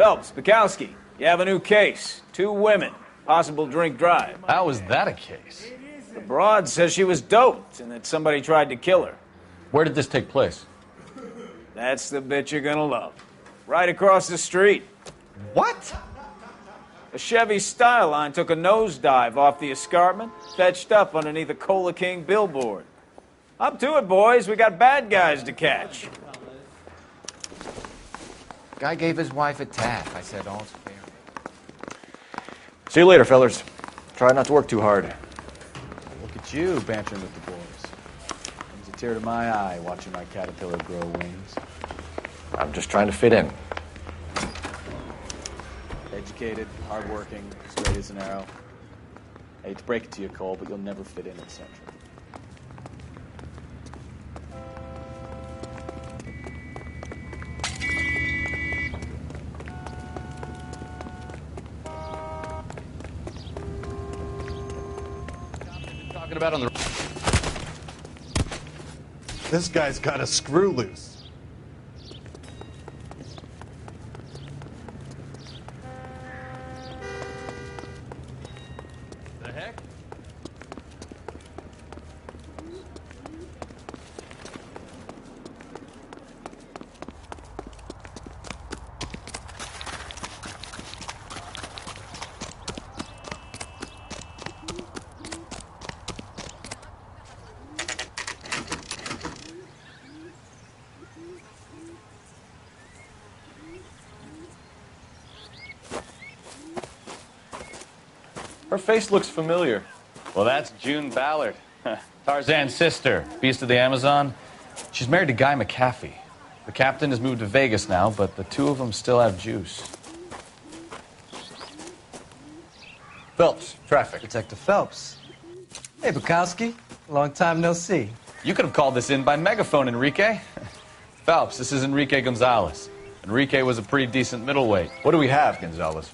Phelps, Bukowski, you have a new case. 2 women, possible drink drive. How is that a case? The broad says she was doped and that somebody tried to kill her. Where did this take place? That's the bit you're gonna love. Right across the street. What? A Chevy Styline took a nosedive off the escarpment, fetched up underneath a Cola King billboard. Up to it, boys. We got bad guys to catch. Guy gave his wife a tap. I said, all's fair. See you later, fellas. Try not to work too hard. Look at you bantering with the boys. Brings a tear to my eye watching my caterpillar grow wings. I'm just trying to fit in. Educated, hardworking, straight as an arrow. I hate to break it to you, Cole, but you'll never fit in at Central. Talking about on the... This guy's got a screw loose. The heck? Her face looks familiar. Well, that's June Ballard. Tarzan's sister, Beast of the Amazon. She's married to Guy McAfee. The captain has moved to Vegas now, but the 2 of them still have juice. Phelps, traffic. Detective Phelps. Hey, Bukowski. Long time no see. You could have called this in by megaphone, Enrique. Phelps, this is Enrique Gonzalez. Enrique was a pretty decent middleweight. What do we have, Gonzalez?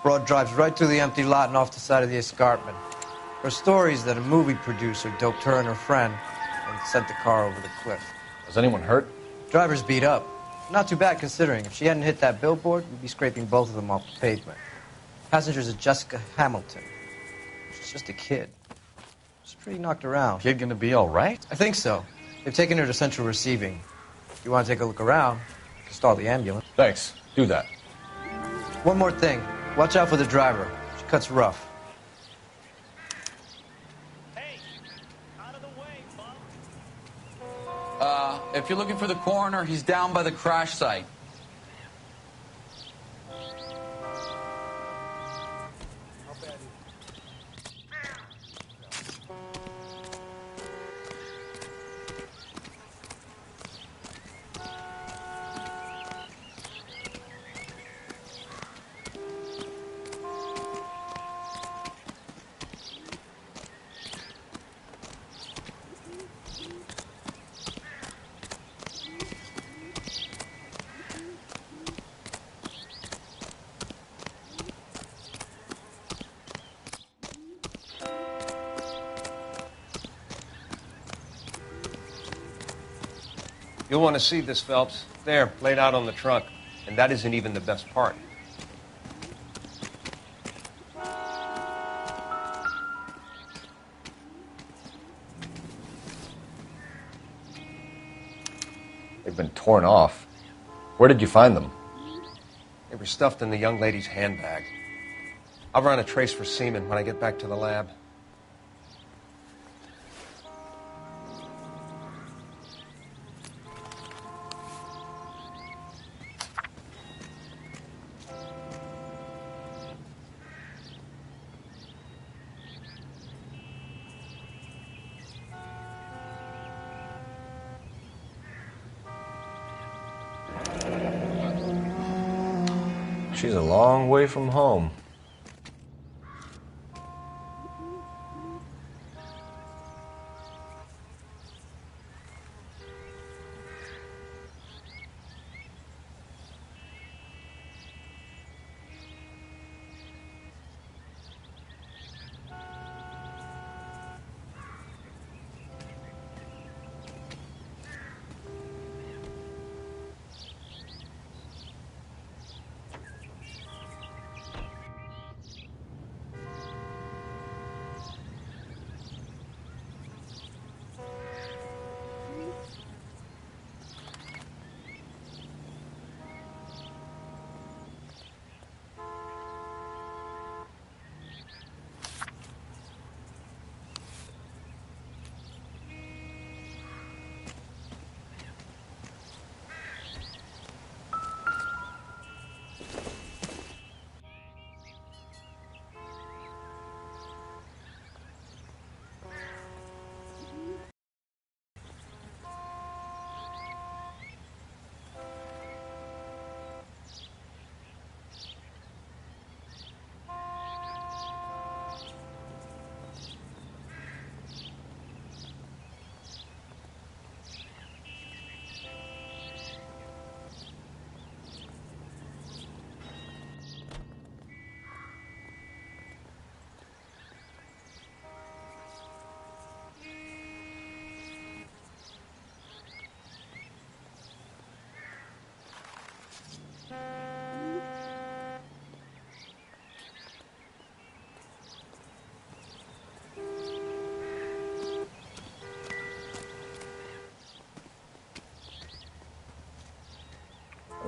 Broad drives right through the empty lot and off the side of the escarpment. Her story is that a movie producer doped her and her friend and sent the car over the cliff. Was anyone hurt? Driver's beat up. Not too bad considering. If she hadn't hit that billboard, we'd be scraping both of them off the pavement. Passenger's a Jessica Hamilton. She's just a kid. She's pretty knocked around. Kid gonna be all right? I think so. They've taken her to central receiving. If you want to take a look around, you can stall the ambulance. Thanks. Do that. One more thing. Watch out for the driver. She cuts rough. Hey, out of the way, bub. If you're looking for the coroner, he's down by the crash site. You'll want to see this, Phelps. There, laid out on the trunk. And that isn't even the best part. They've been torn off. Where did you find them? They were stuffed in the young lady's handbag. I'll run a trace for semen when I get back to the lab. She's a long way from home.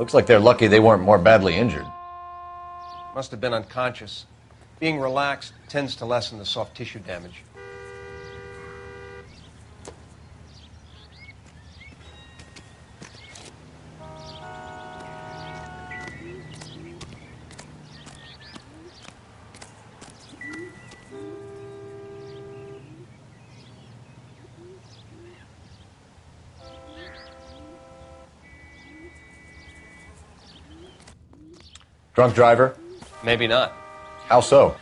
Looks like they're lucky they weren't more badly injured. Must have been unconscious. Being relaxed tends to lessen the soft tissue damage. Drunk driver? Maybe not. How so?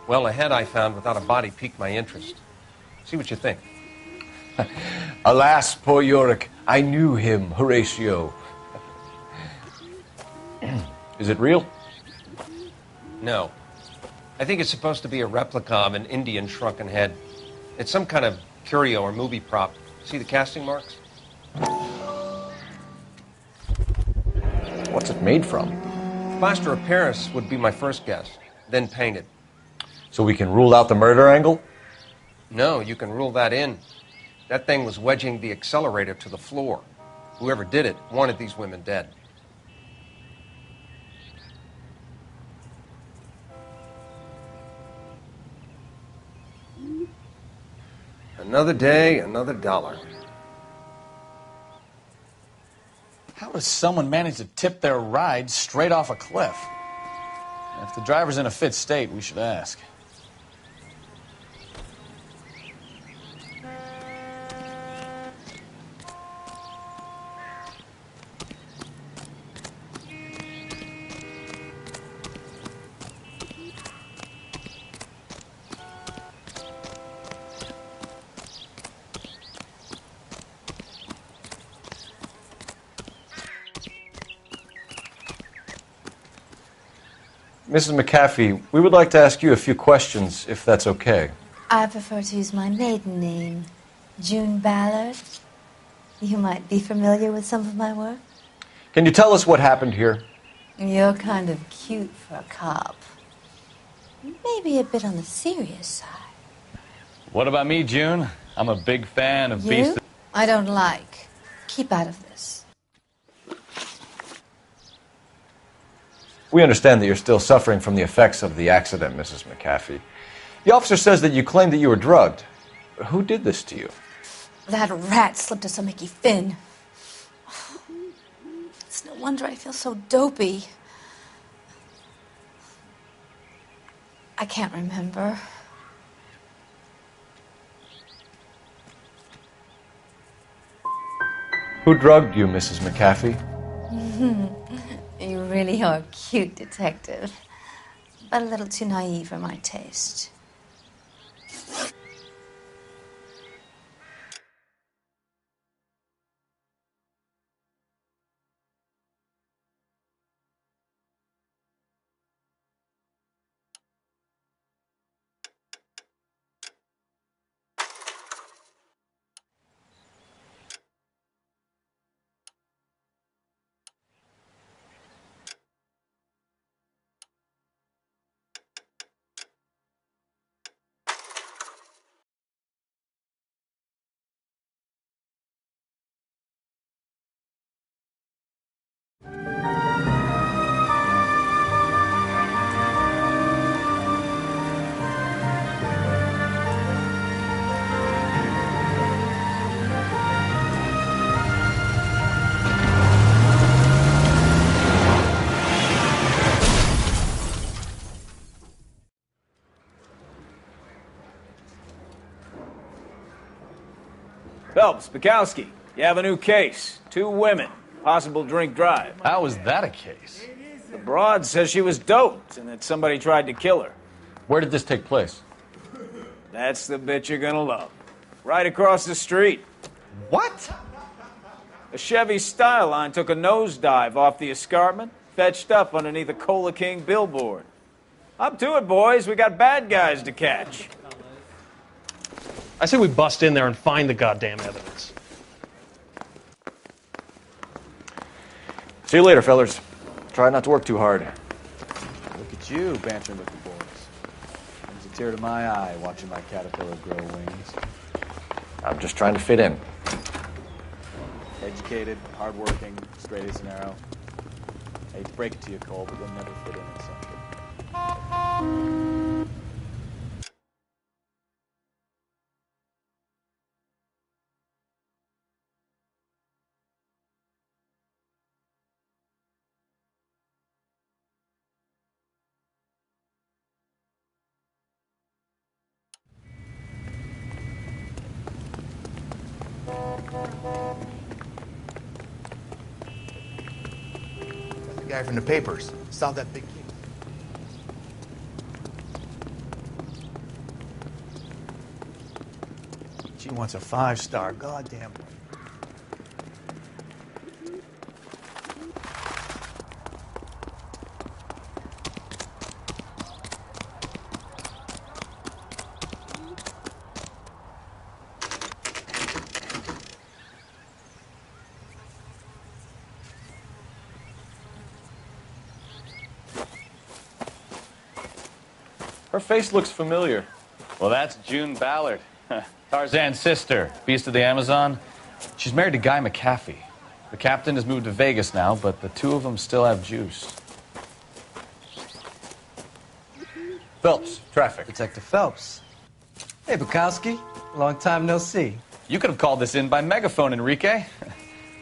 Well, a head I found without a body piqued my interest. See what you think. Alas, poor Yorick, I knew him, Horatio. Is it real? No. I think it's supposed to be a replica of an Indian shrunken head. It's some kind of curio or movie prop. See the casting marks? What's it made from? Plaster of Paris would be my first guess, then painted. So we can rule out the murder angle? No, you can rule that in. That thing was wedging the accelerator to the floor. Whoever did it wanted these women dead. Another day, another dollar. How does someone manage to tip their ride straight off a cliff? If the driver's in a fit state, we should ask. Mrs. McAfee, we would like to ask you a few questions, if that's okay. I prefer to use my maiden name, June Ballard. You might be familiar with some of my work. Can you tell us what happened here? You're kind of cute for a cop. Maybe a bit on the serious side. What about me, June? I'm a big fan of Beast. I don't like. Keep out of this. We understand that you're still suffering from the effects of the accident, Mrs. McAfee. The officer says that you claimed that you were drugged. Who did this to you? That rat slipped us a Mickey Finn. It's no wonder I feel so dopey. I can't remember. Who drugged you, Mrs. McAfee? You really are a cute detective, but a little too naive for my taste. Phelps, Bukowski, you have a new case. 2 women, possible drink drive. How was that a case? The broad says she was doped and that somebody tried to kill her. Where did this take place? That's the bit you're gonna love. Right across the street. What? A Chevy Styline took a nosedive off the escarpment, fetched up underneath a Cola King billboard. Up to it, boys. We got bad guys to catch. I say we bust in there and find the goddamn evidence. See you later, fellas. Try not to work too hard. Look at you bantering with the boys. Brings a tear to my eye watching my caterpillar grow wings. I'm just trying to fit in. Educated, hardworking, straight as an arrow. I hate to break it to you, Cole, but you'll never fit in at Central. The guy from the papers saw that big case. She wants a 5-star, goddamn. Her face looks familiar. Well, that's June Ballard, Tarzan's sister, Beast of the Amazon. She's married to Guy McAfee. The captain has moved to Vegas now, but the two of them still have juice. Phelps, traffic. Detective Phelps. Hey, Bukowski. Long time no see. You could have called this in by megaphone, Enrique.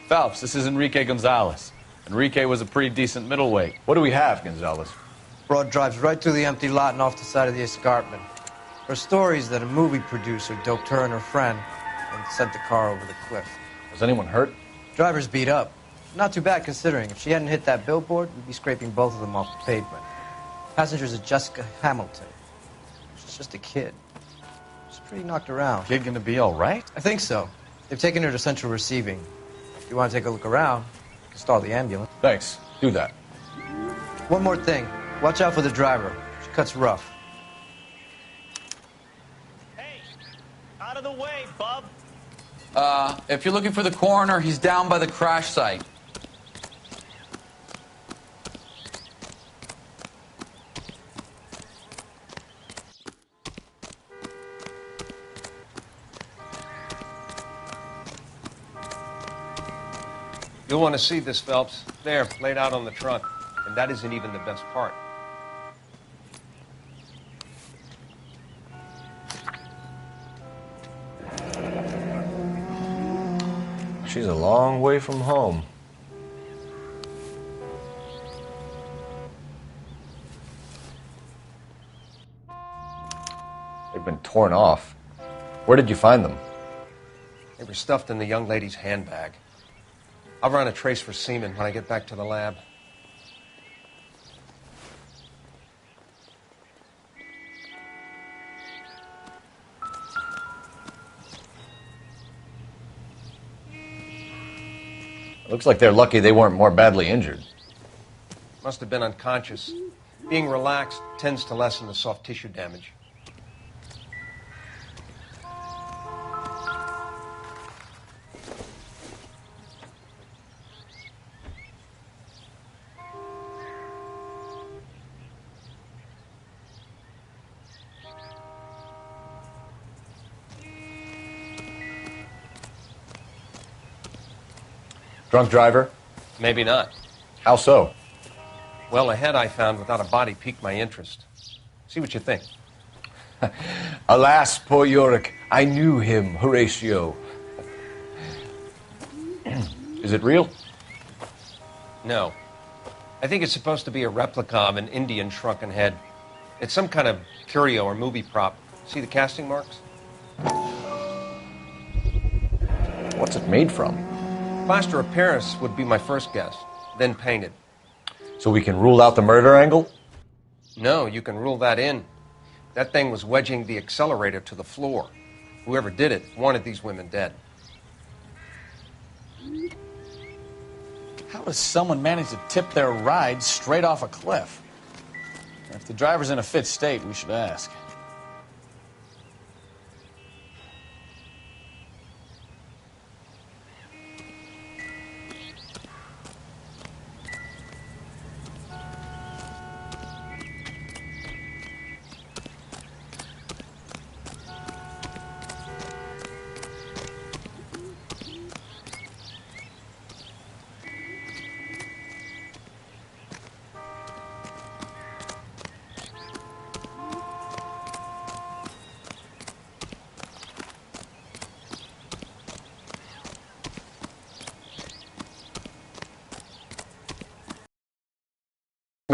Phelps, this is Enrique Gonzalez. Enrique was a pretty decent middleweight. What do we have, Gonzalez? Broad drives right through the empty lot and off the side of the escarpment. Her stories that a movie producer doped her and her friend and sent the car over the cliff. Was anyone hurt? Driver's beat up. Not too bad considering. If she hadn't hit that billboard, we'd be scraping both of them off the pavement. Passenger's at Jessica Hamilton. She's just a kid. She's pretty knocked around. Kid gonna be all right? I think so. They've taken her to central receiving. If you want to take a look around, you can stall the ambulance. Thanks. Do that. One more thing. Watch out for the driver. She cuts rough. Hey, out of the way, bub. If you're looking for the coroner, he's down by the crash site. You'll want to see this, Phelps. There, laid out on the trunk. And that isn't even the best part. She's a long way from home. They've been torn off. Where did you find them? They were stuffed in the young lady's handbag. I'll run a trace for semen when I get back to the lab. Looks like they're lucky they weren't more badly injured. Must have been unconscious. Being relaxed tends to lessen the soft tissue damage. Drunk driver? Maybe not. How so? Well, a head I found without a body piqued my interest. See what you think. Alas, poor Yorick, I knew him, Horatio. Is it real? No. I think it's supposed to be a replica of an Indian shrunken head. It's some kind of curio or movie prop. See the casting marks? What's it made from? Plaster of Paris would be my first guess, then painted. So we can rule out the murder angle? No, you can rule that in. That thing was wedging the accelerator to the floor. Whoever did it wanted these women dead. How does someone manage to tip their ride straight off a cliff? If the driver's in a fit state, we should ask.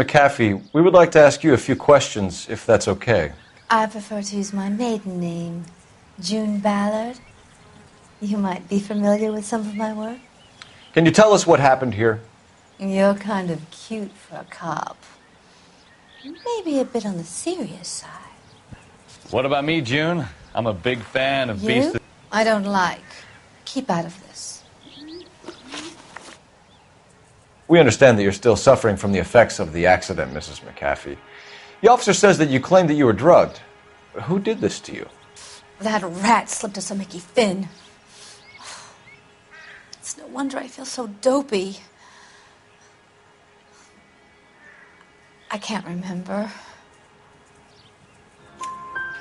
McAfee, we would like to ask you a few questions, if that's okay. I prefer to use my maiden name, June Ballard. You might be familiar with some of my work. Can you tell us what happened here? You're kind of cute for a cop. Maybe a bit on the serious side. What about me, June? I'm a big fan of Beast. I don't like. Keep out of this. We understand that you're still suffering from the effects of the accident, Mrs. McAfee. The officer says that you claimed that you were drugged. Who did this to you? That rat slipped us a Mickey Finn. It's no wonder I feel so dopey. I can't remember.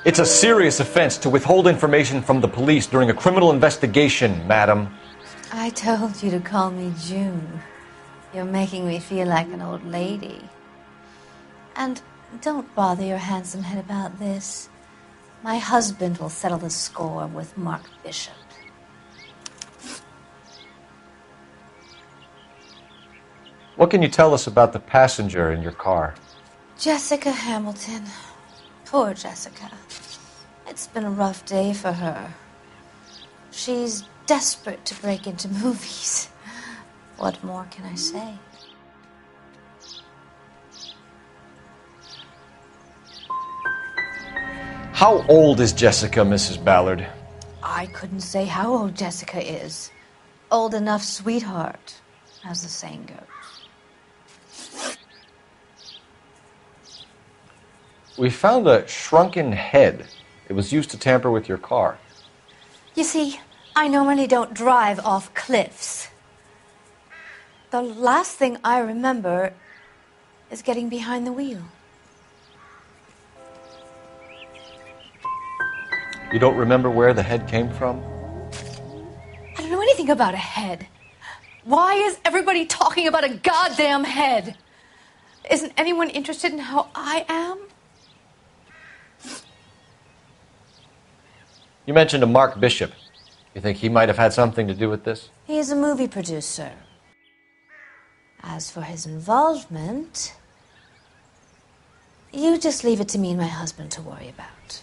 It's a serious offense to withhold information from the police during a criminal investigation, madam. I told you to call me June. You're making me feel like an old lady. And don't bother your handsome head about this. My husband will settle the score with Mark Bishop. What can you tell us about the passenger in your car? Jessica Hamilton. Poor Jessica. It's been a rough day for her. She's desperate to break into movies. What more can I say? How old is Jessica, Mrs. Ballard? I couldn't say how old Jessica is. Old enough, sweetheart, as the saying goes. We found a shrunken head. It was used to tamper with your car. You see, I normally don't drive off cliffs. The last thing I remember is getting behind the wheel. You don't remember where the head came from? I don't know anything about a head. Why is everybody talking about a goddamn head? Isn't anyone interested in how I am? You mentioned a Mark Bishop. You think he might have had something to do with this? He is a movie producer. As for his involvement, you just leave it to me and my husband to worry about.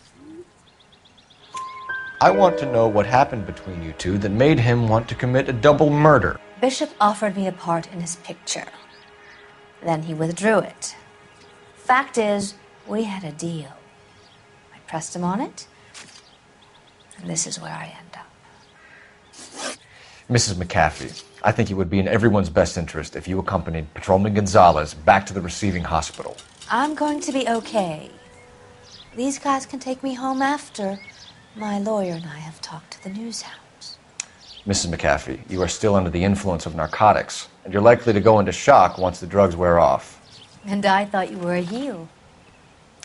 I want to know what happened between you two that made him want to commit a double murder. Bishop offered me a part in his picture. Then he withdrew it. Fact is, we had a deal. I pressed him on it, and this is where I end up. Mrs. McAfee, I think it would be in everyone's best interest if you accompanied Patrolman Gonzalez back to the receiving hospital. I'm going to be okay. These guys can take me home after. My lawyer and I have talked to the news hounds. Mrs. McAfee, you are still under the influence of narcotics, and you're likely to go into shock once the drugs wear off. And I thought you were a heel.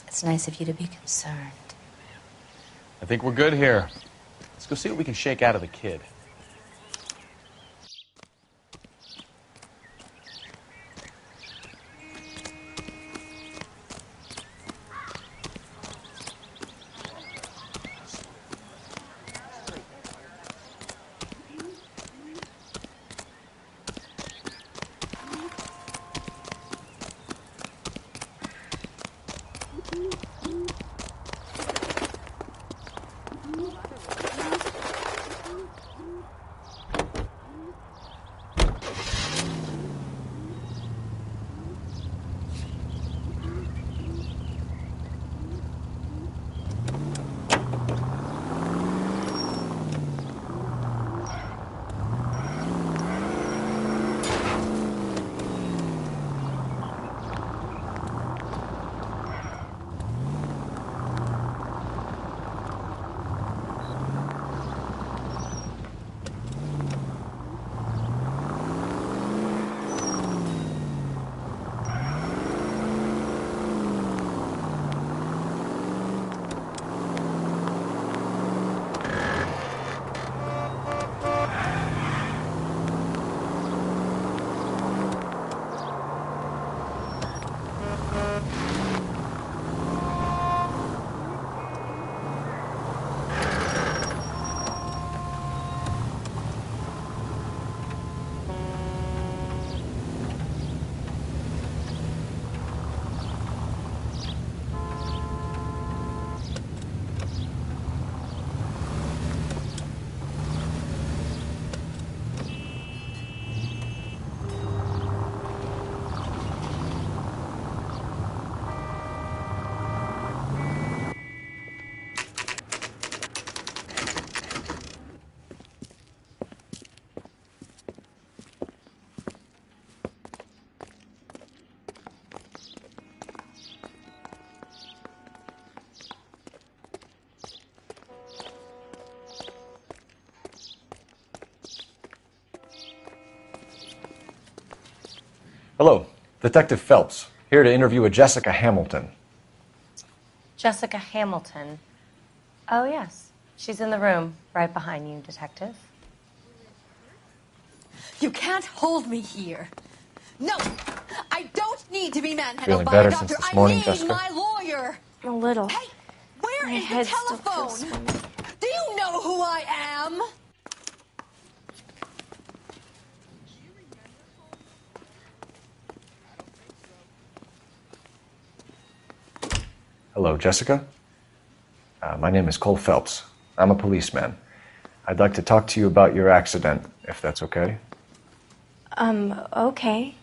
It's nice of you to be concerned. I think we're good here. Let's go see what we can shake out of the kid. Hello, Detective Phelps, here to interview a Jessica Hamilton. Jessica Hamilton. Oh, yes. She's in the room right behind you, Detective. You can't hold me here. No, I don't need to be manhandled Feeling by better a doctor. since this I morning, need Jessica? my lawyer. A little. Hey, where My is head the still telephone? feels swimming. Do you know who I am? Hello, Jessica. My name is Cole Phelps. I'm a policeman. I'd like to talk to you about your accident, if that's okay. Okay.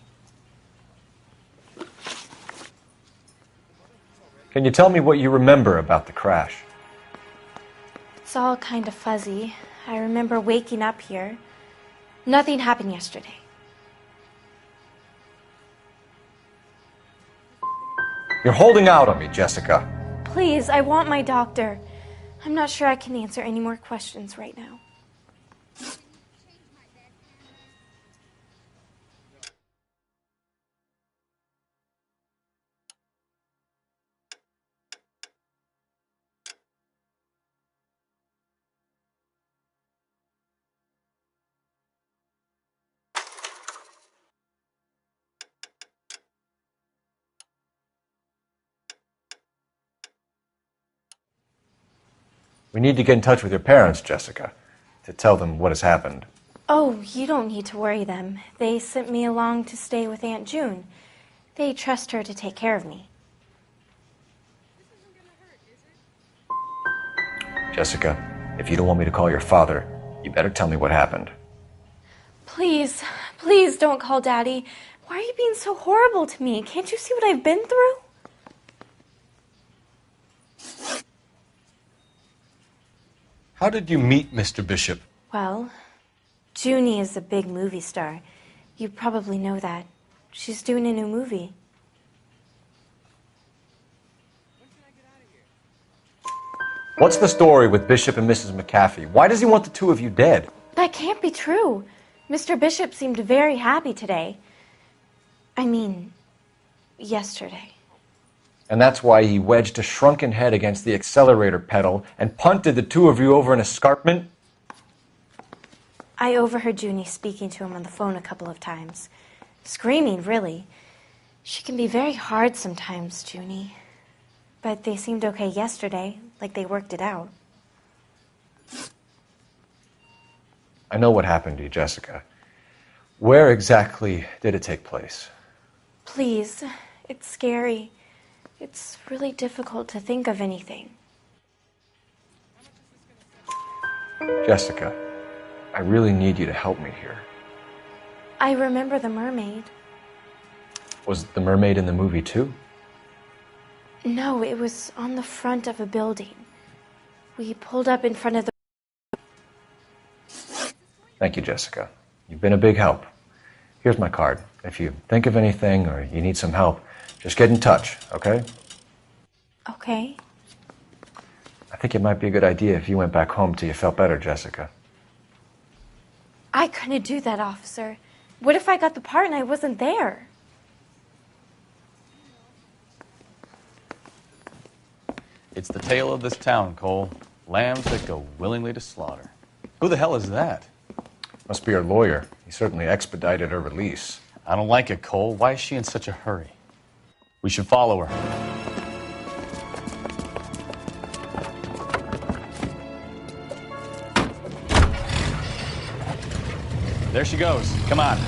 Can you tell me what you remember about the crash? It's all kind of fuzzy. I remember waking up here. Nothing happened yesterday. You're holding out on me, Jessica. Please, I want my doctor. I'm not sure I can answer any more questions right now. We need to get in touch with your parents, Jessica, to tell them what has happened. Oh, you don't need to worry them. They sent me along to stay with Aunt June. They trust her to take care of me. Jessica, if you don't want me to call your father, you better tell me what happened. Please, please don't call Daddy. Why are you being so horrible to me? Can't you see what I've been through? How did you meet Mr. Bishop? Well, Junie is a big movie star. You probably know that. She's doing a new movie. What's the story with Bishop and Mrs. McAfee? Why does he want the two of you dead? That can't be true. Mr. Bishop seemed very happy today. I mean, yesterday. And that's why he wedged a shrunken head against the accelerator pedal and punted the two of you over an escarpment? I overheard Junie speaking to him on the phone a couple of times. Screaming, really. She can be very hard sometimes, Junie. But they seemed okay yesterday, like they worked it out. I know what happened to you, Jessica. Where exactly did it take place? Please, it's scary. It's really difficult to think of anything. Jessica, I really need you to help me here. I remember the mermaid. Was the mermaid in the movie too? No, it was on the front of a building. We pulled up in front of the... Thank you, Jessica. You've been a big help. Here's my card. If you think of anything or you need some help, just get in touch, okay? Okay. I think it might be a good idea if you went back home till you felt better, Jessica. I couldn't do that, officer. What if I got the part and I wasn't there? It's the tale of this town, Cole. Lambs that go willingly to slaughter. Who the hell is that? Must be her lawyer. He certainly expedited her release. I don't like it, Cole. Why is she in such a hurry? We should follow her. There she goes. Come on.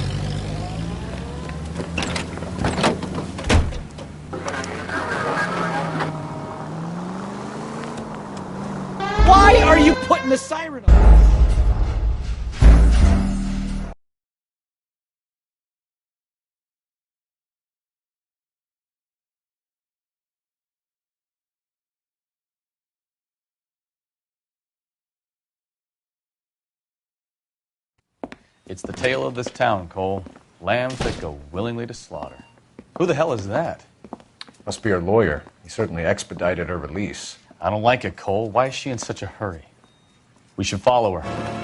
Why are you putting the siren on? It's the tale of this town, Cole. Lambs that go willingly to slaughter. Who the hell is that? Must be her lawyer. He certainly expedited her release. I don't like it, Cole. Why is she in such a hurry? We should follow her.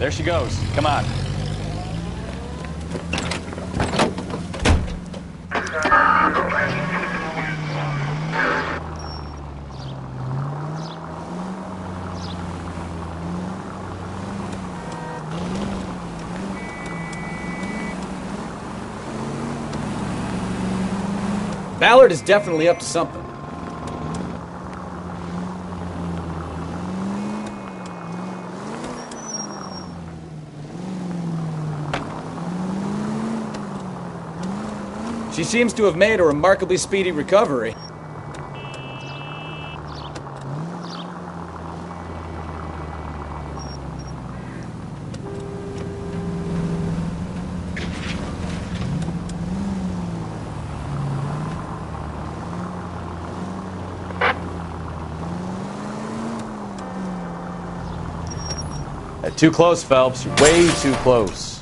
There she goes. Come on. Ballard is definitely up to something. She seems to have made a remarkably speedy recovery. Too close, Phelps. You're way too close.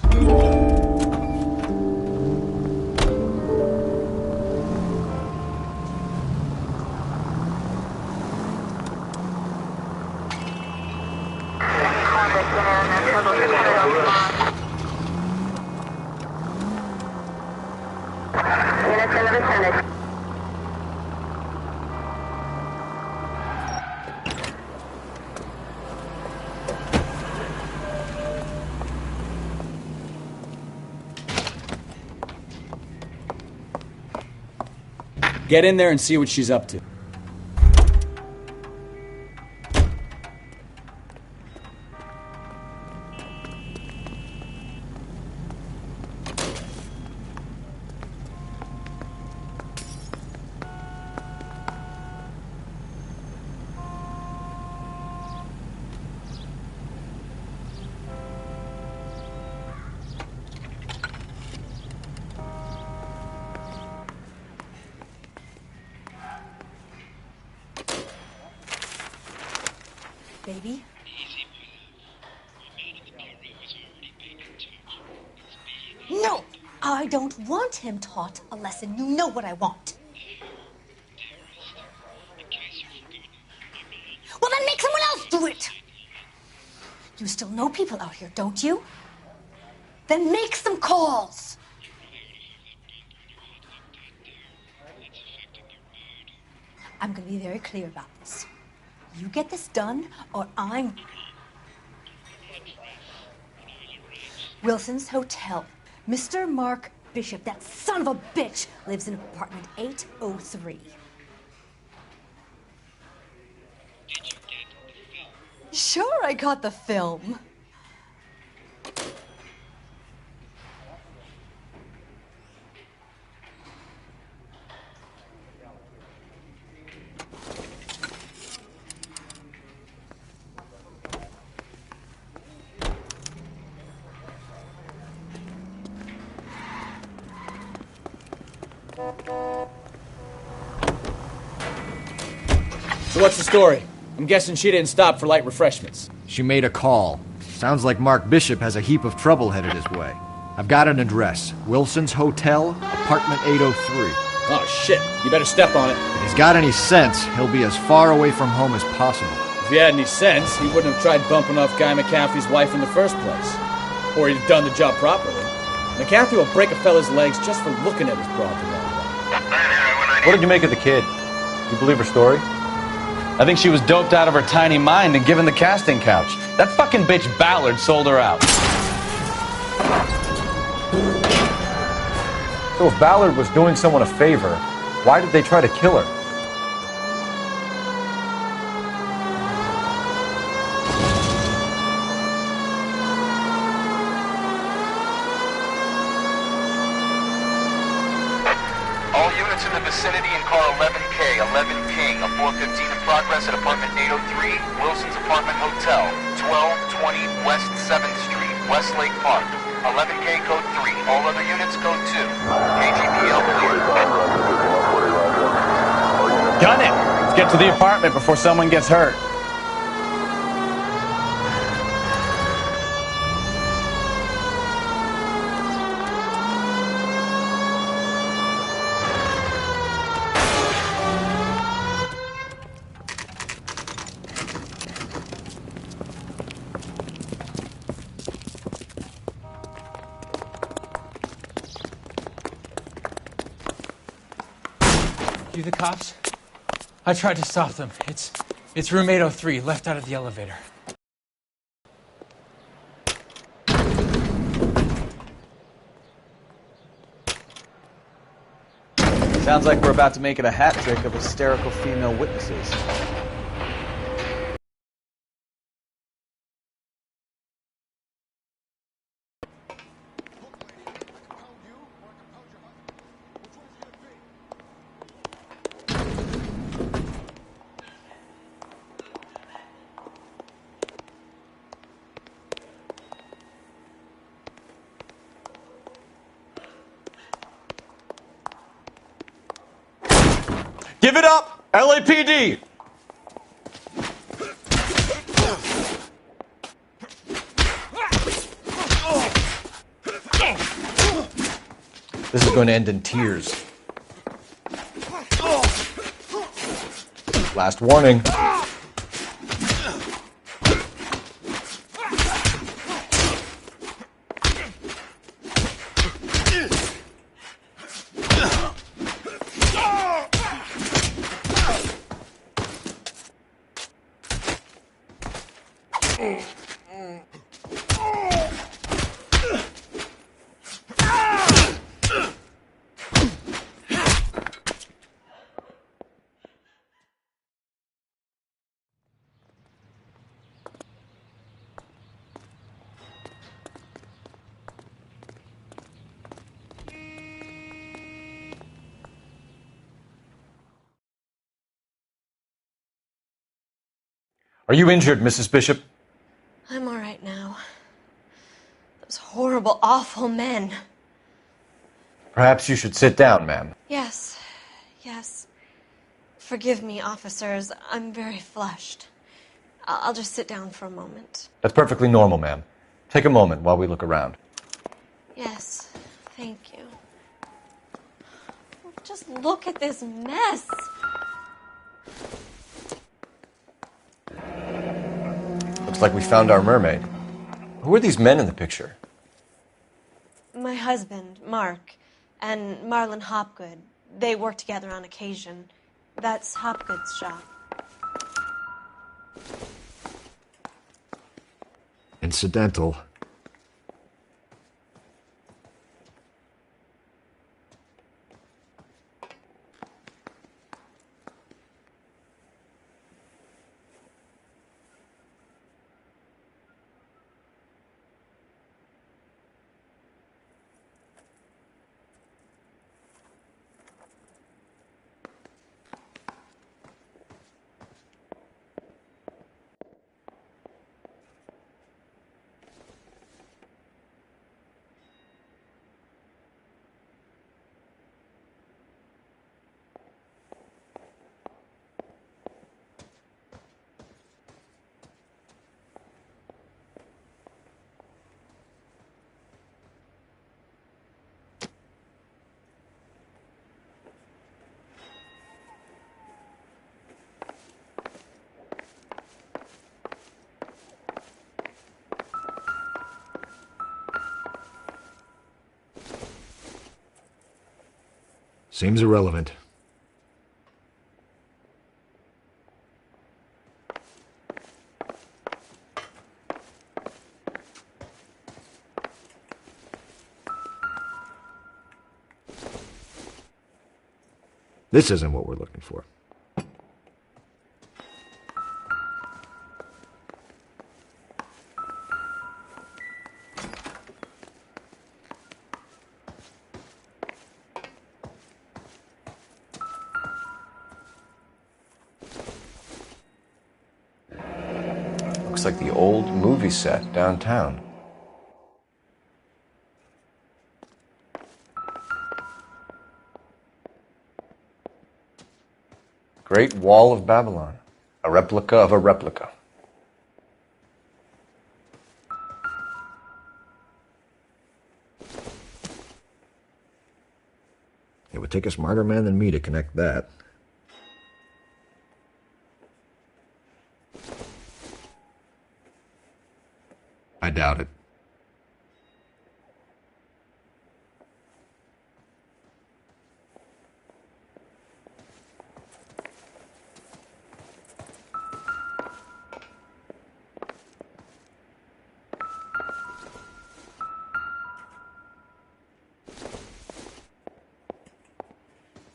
Get in there and see what she's up to. Baby? No! I don't want him taught a lesson. You know what I want. Well, then make someone else do it! You still know people out here, don't you? Then make some calls! I'm gonna be very clear about this. You get this done, or I'm... Wilson's Hotel. Mr. Mark Bishop, that son of a bitch, lives in apartment 803. Sure, I got the film. So what's the story? I'm guessing she didn't stop for light refreshments. She made a call. Sounds like Mark Bishop has a heap of trouble headed his way. I've got an address. Wilson's Hotel, apartment 803. Oh, shit. You better step on it. If he's got any sense, he'll be as far away from home as possible. If he had any sense, he wouldn't have tried bumping off Guy McCaffrey's wife in the first place. Or he'd have done the job properly. McCaffrey will break a fella's legs just for looking at his broad the wrong way. What did you make of the kid? You believe her story? I think she was doped out of her tiny mind and given the casting couch. That fucking bitch Ballard sold her out. So if Ballard was doing someone a favor, why did they try to kill her? All units in the vicinity in car 11K, 11 King, a 415 in progress at apartment 803, Wilson's Apartment Hotel, 1220 West 7th Street, Westlake Park. 11K code 3, all other units code 2. KGPL clear. Gun it! Let's get to the apartment before someone gets hurt. You the cops? I tried to stop them. It's room 803, left out of the elevator. Sounds like we're about to make it a hat trick of hysterical female witnesses. Give it up! LAPD! This is going to end in tears. Last warning. Are you injured, Mrs. Bishop? I'm all right now. Those horrible, awful men. Perhaps you should sit down, ma'am. Yes, yes. Forgive me, officers. I'm very flushed. I'll just sit down for a moment. That's perfectly normal, ma'am. Take a moment while we look around. Yes, thank you. Just look at this mess. Looks like we found our mermaid. Who are these men in the picture? My husband, Mark, and Marlon Hopgood. They work together on occasion. That's Hopgood's shop. Incidental. Seems irrelevant. This isn't what we're looking for. Looks like the old movie set downtown. Great Wall of Babylon. A replica of a replica. It would take a smarter man than me to connect that. I doubt it.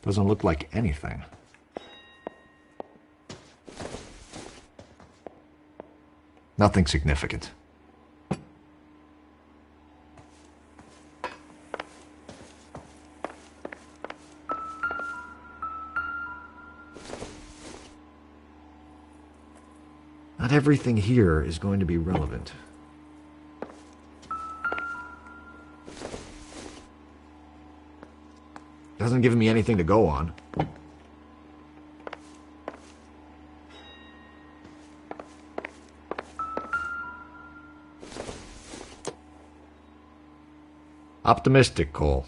Doesn't look like anything. Nothing significant. Not everything here is going to be relevant. Doesn't give me anything to go on. Optimistic, Cole.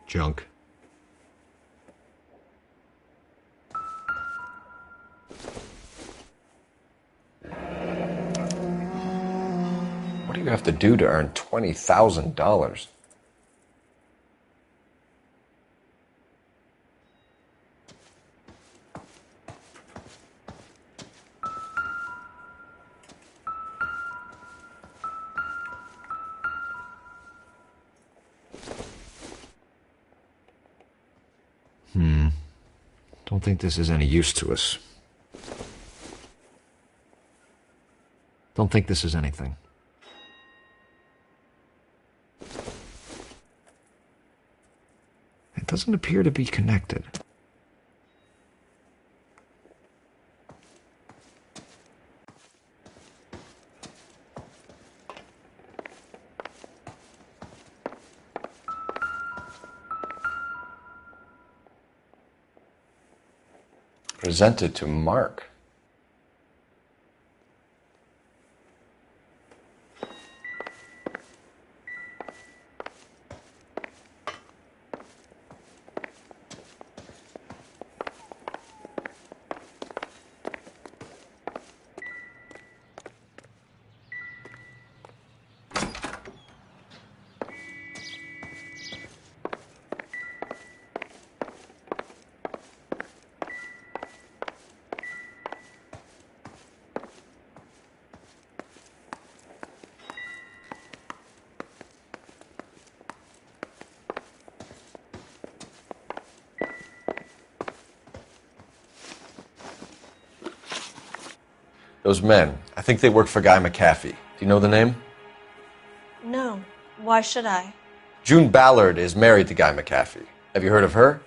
Junk. What do you have to do to earn $20,000? Don't think this is any use to us. Don't think this is anything. It doesn't appear to be connected. Presented to Mark. Those men, I think they work for Guy McAfee. Do you know the name? No. Why should I? June Ballard is married to Guy McAfee. Have you heard of her?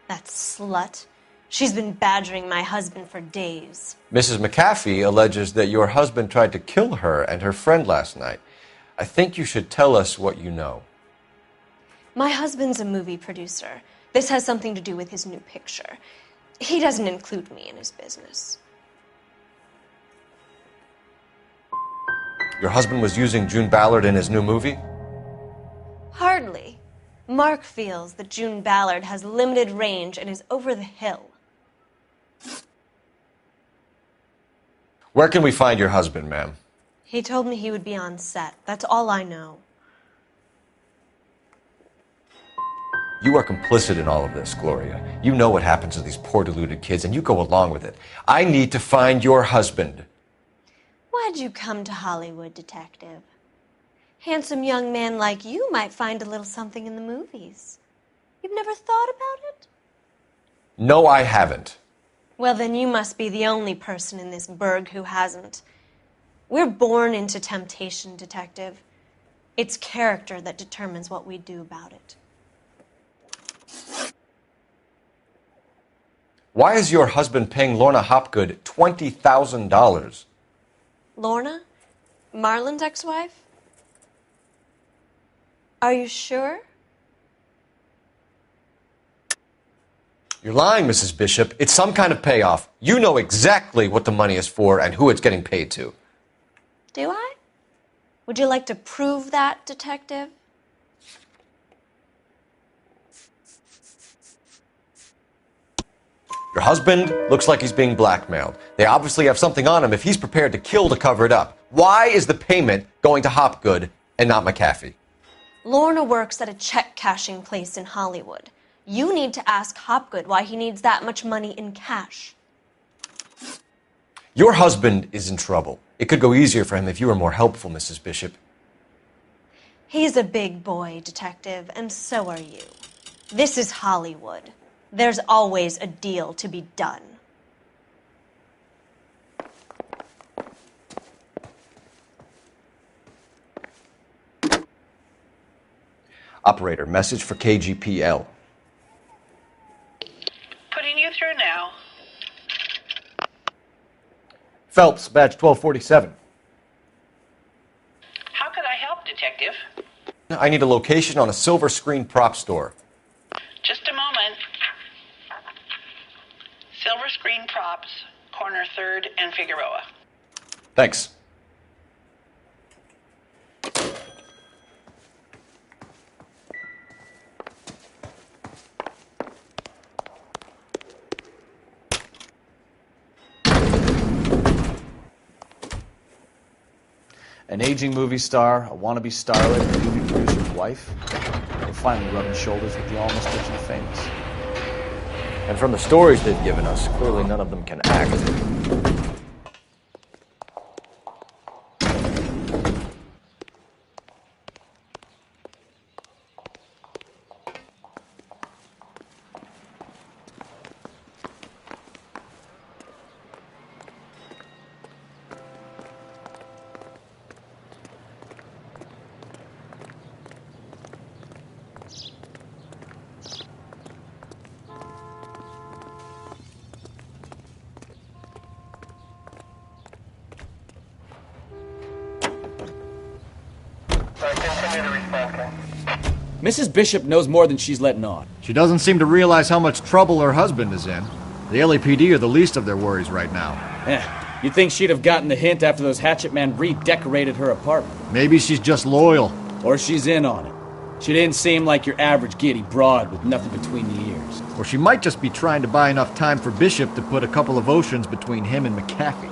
That slut. She's been badgering my husband for days. Mrs. McAfee alleges that your husband tried to kill her and her friend last night. I think you should tell us what you know. My husband's a movie producer. This has something to do with his new picture. He doesn't include me in his business. Your husband was using June Ballard in his new movie? Hardly. Mark feels that June Ballard has limited range and is over the hill. Where can we find your husband, ma'am? He told me he would be on set. That's all I know. You are complicit in all of this, Gloria. You know what happens to these poor deluded kids, and you go along with it. I need to find your husband. Why'd you come to Hollywood, detective? Handsome young man like you might find a little something in the movies. You've never thought about it? No, I haven't. Well, then you must be the only person in this burg who hasn't. We're born into temptation, detective. It's character that determines what we do about it. Why is your husband paying Lorna Hopgood $20,000? Lorna? Marlon's ex-wife? Are you sure? You're lying, Mrs. Bishop. It's some kind of payoff. You know exactly what the money is for and who it's getting paid to. Do I? Would you like to prove that, detective? Your husband looks like he's being blackmailed. They obviously have something on him if he's prepared to kill to cover it up. Why is the payment going to Hopgood and not McAfee? Lorna works at a check-cashing place in Hollywood. You need to ask Hopgood why he needs that much money in cash. Your husband is in trouble. It could go easier for him if you were more helpful, Mrs. Bishop. He's a big boy, Detective, and so are you. This is Hollywood. There's always a deal to be done. Operator, message for KGPL. Putting you through now. Phelps, badge 1247. How could I help, Detective? I need a location on a silver screen prop store. Just a moment. Silver Screen Props, corner 3rd and Figueroa. Thanks. An aging movie star, a wannabe starlet, a movie producer's wife. We're finally rubbing shoulders with the almost rich and famous. And from the stories they've given us, clearly none of them can act. Mrs. Bishop knows more than she's letting on. She doesn't seem to realize how much trouble her husband is in. The LAPD are the least of their worries right now. You'd think she'd have gotten the hint after those hatchet men redecorated her apartment. Maybe she's just loyal. Or she's in on it. She didn't seem like your average giddy broad with nothing between the ears. Or she might just be trying to buy enough time for Bishop to put a couple of oceans between him and McAfee.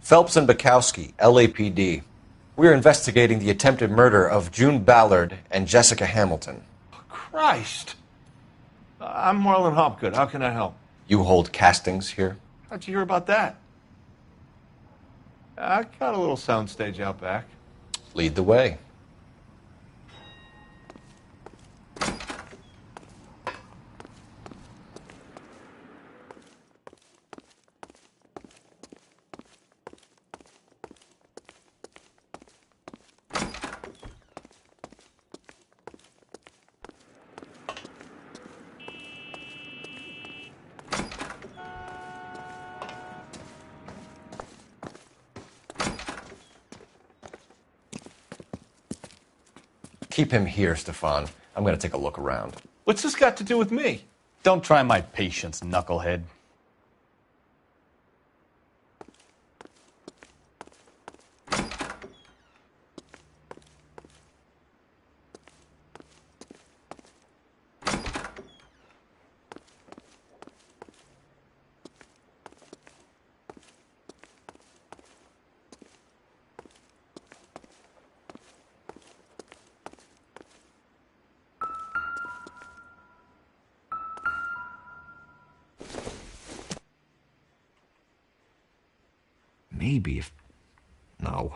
Phelps and Bukowski, LAPD. We're investigating the attempted murder of June Ballard and Jessica Hamilton. Christ. I'm Marlon Hopgood. How can I help? You hold castings here? How'd you hear about that? I got a little soundstage out back. Lead the way. Keep him here, Stefan. I'm going to take a look around. What's this got to do with me? Don't try my patience, knucklehead. Maybe if... No.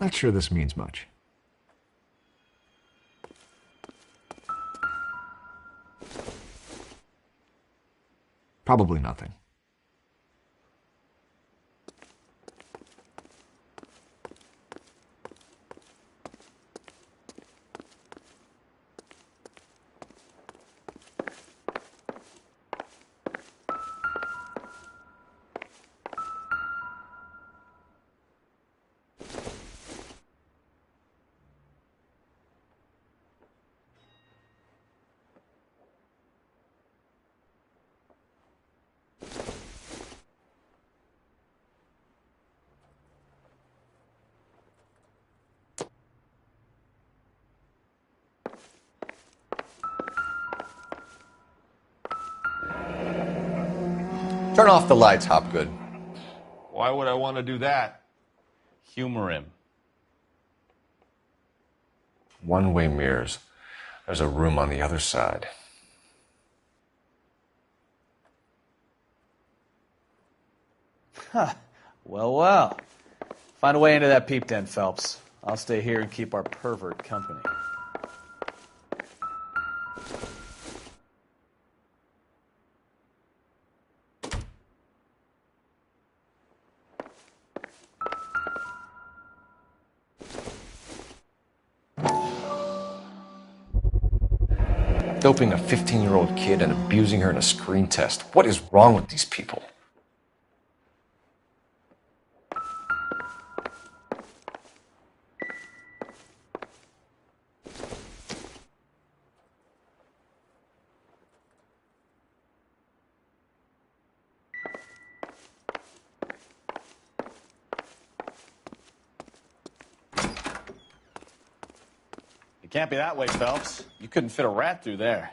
Not sure this means much. Probably nothing. Turn off the lights, Hopgood. Why would I want to do that? Humor him. One-way mirrors. There's a room on the other side. Huh. Well, well. Find a way into that peep den, Phelps. I'll stay here and keep our pervert company. Doping a 15-year-old kid and abusing her in a screen test. What is wrong with these people? It can't be that way, Phelps. You couldn't fit a rat through there.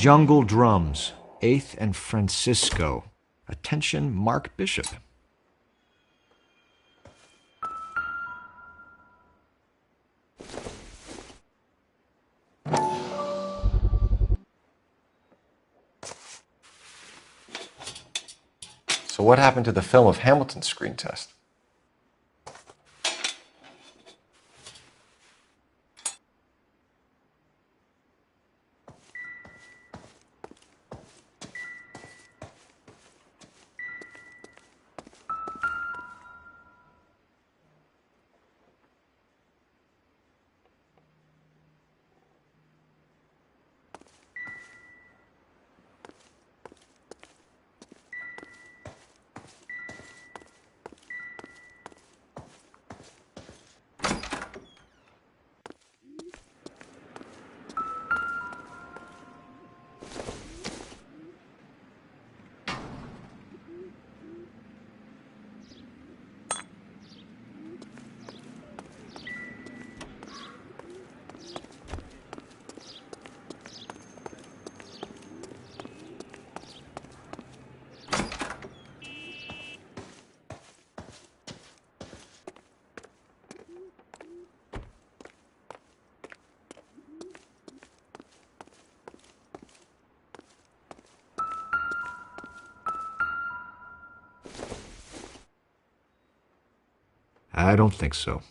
Jungle Drums, 8th and Francisco. Attention, Mark Bishop. So what happened to the film of Hamilton's screen test? I don't think so.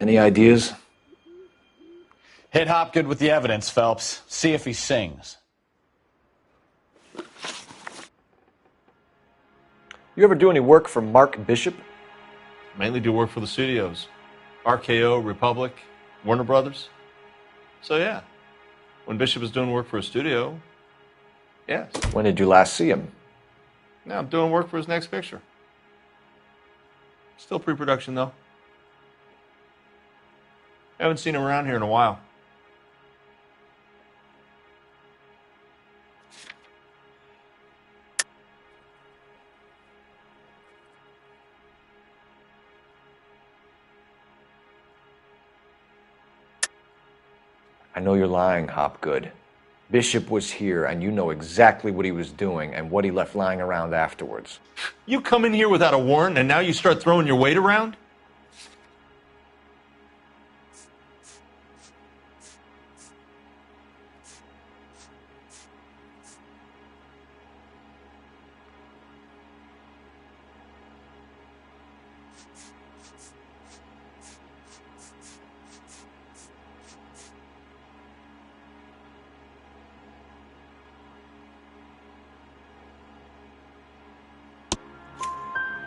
Any ideas? Hit Hopgood with the evidence, Phelps. See if he sings. You ever do any work for Mark Bishop? Mainly do work for the studios. RKO, Republic, Warner Brothers. So yeah, when Bishop is doing work for a studio, yes. When did you last see him? Now I'm doing work for his next picture. Still pre-production though. Haven't seen him around here in a while. I know you're lying, Hopgood. Bishop was here, and you know exactly what he was doing and what he left lying around afterwards. You come in here without a warrant, and now you start throwing your weight around?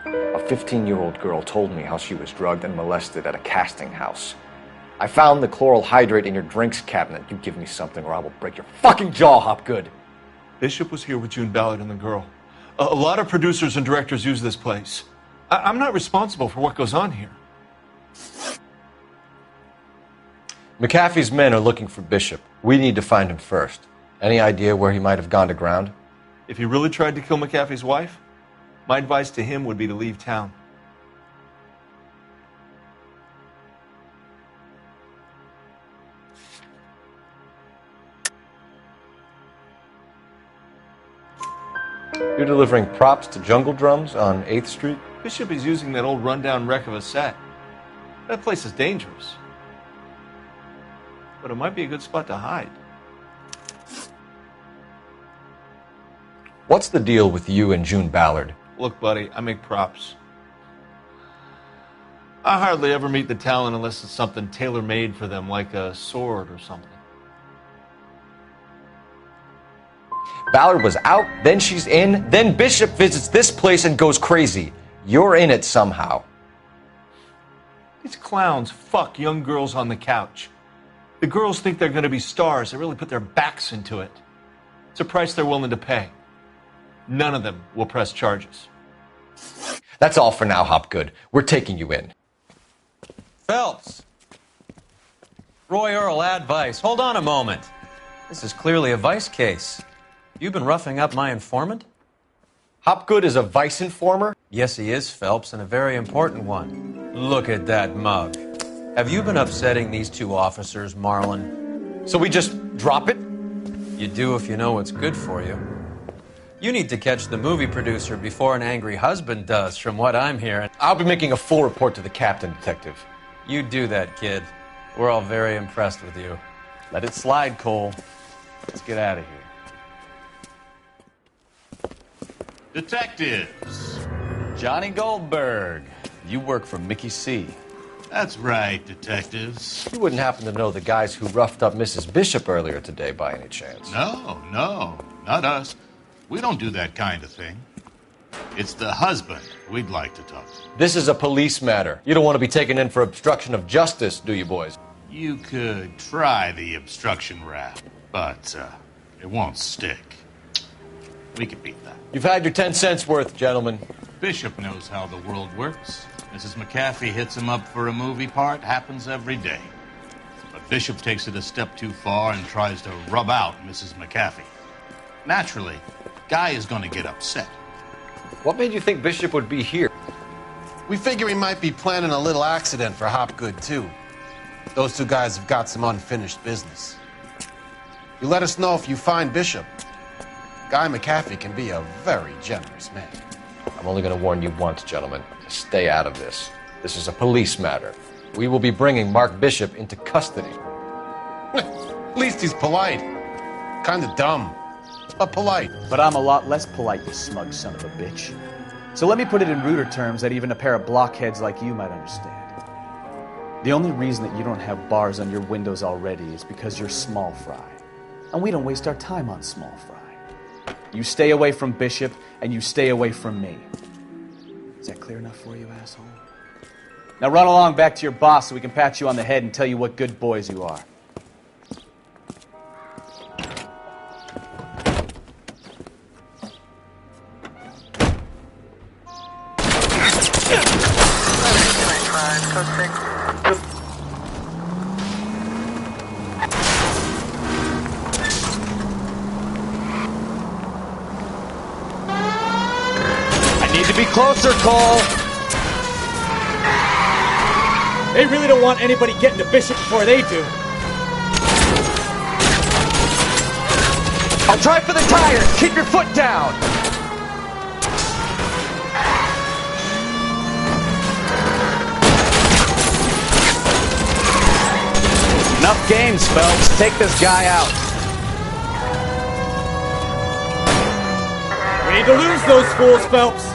A 15-year-old girl told me how she was drugged and molested at a casting house. I found the chloral hydrate in your drinks cabinet. You give me something or I will break your fucking jaw, Hopgood. Bishop was here with June Ballard and the girl. A lot of producers and directors use this place. I'm not responsible for what goes on here. McAfee's men are looking for Bishop. We need to find him first. Any idea where he might have gone to ground? If he really tried to kill McAfee's wife, my advice to him would be to leave town. You're delivering props to Jungle Drums on 8th Street? Bishop is using that old rundown wreck of a set. That place is dangerous. But it might be a good spot to hide. What's the deal with you and June Ballard? Look, buddy, I make props. I hardly ever meet the talent unless it's something tailor-made for them, like a sword or something. Ballard was out, then she's in, then Bishop visits this place and goes crazy. You're in it somehow. These clowns fuck young girls on the couch. The girls think they're going to be stars. They really put their backs into it. It's a price they're willing to pay. None of them will press charges. That's all for now, Hopgood. We're taking you in. Phelps. Roy Earl, advice. Hold on a moment. This is clearly a vice case. You've been roughing up my informant? Hopgood is a vice informer? Yes, he is, Phelps, and a very important one. Look at that mug. Have you been upsetting these two officers, Marlin? So we just drop it? You do if you know what's good for you. You need to catch the movie producer before an angry husband does, from what I'm hearing. I'll be making a full report to the captain, Detective. You do that, kid. We're all very impressed with you. Let it slide, Cole. Let's get out of here. Detectives. Johnny Goldberg. You work for Mickey C. That's right, detectives. You wouldn't happen to know the guys who roughed up Mrs. Bishop earlier today by any chance? No, not us. We don't do that kind of thing. It's the husband we'd like to talk to. This is a police matter. You don't want to be taken in for obstruction of justice, do you, boys? You could try the obstruction rap, but it won't stick. We could beat that. You've had your 10 cents worth, gentlemen. Bishop knows how the world works. Mrs. McAfee hits him up for a movie part. Happens every day. But Bishop takes it a step too far and tries to rub out Mrs. McAfee. Naturally, Guy is going to get upset. What made you think Bishop would be here? We figure he might be planning a little accident for Hopgood, too. Those two guys have got some unfinished business. You let us know if you find Bishop. Guy McAfee can be a very generous man. I'm only going to warn you once, gentlemen. Stay out of this. This is a police matter. We will be bringing Mark Bishop into custody. At least he's polite. Kind of dumb, but polite. But I'm a lot less polite, you smug son of a bitch. So let me put it in ruder terms that even a pair of blockheads like you might understand. The only reason that you don't have bars on your windows already is because you're small fry. And we don't waste our time on small fry. You stay away from Bishop, and you stay away from me. Is that clear enough for you, asshole? Now run along back to your boss so we can pat you on the head and tell you what good boys you are. I need to be closer, Cole. They really don't want anybody getting to Bishop before they do. I'll try for the tires. Keep your foot down. Enough games, Phelps. Take this guy out. We need to lose those fools, Phelps.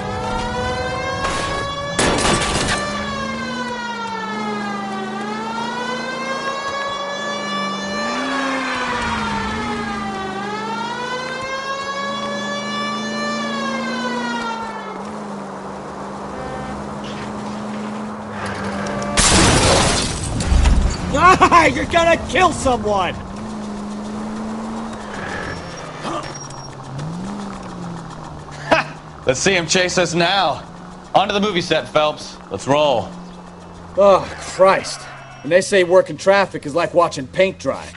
Ah, you're gonna kill someone! Let's see him chase us now. Onto the movie set, Phelps. Let's roll. Oh, Christ. When they say working traffic is like watching paint dry.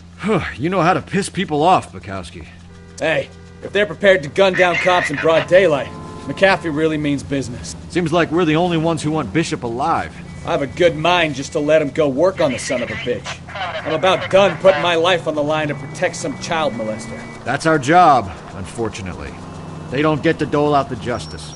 You know how to piss people off, Bukowski. Hey, if they're prepared to gun down cops in broad daylight, McAfee really means business. Seems like we're the only ones who want Bishop alive. I have a good mind just to let him go work on the son of a bitch. I'm about done putting my life on the line to protect some child molester. That's our job, unfortunately. They don't get to dole out the justice.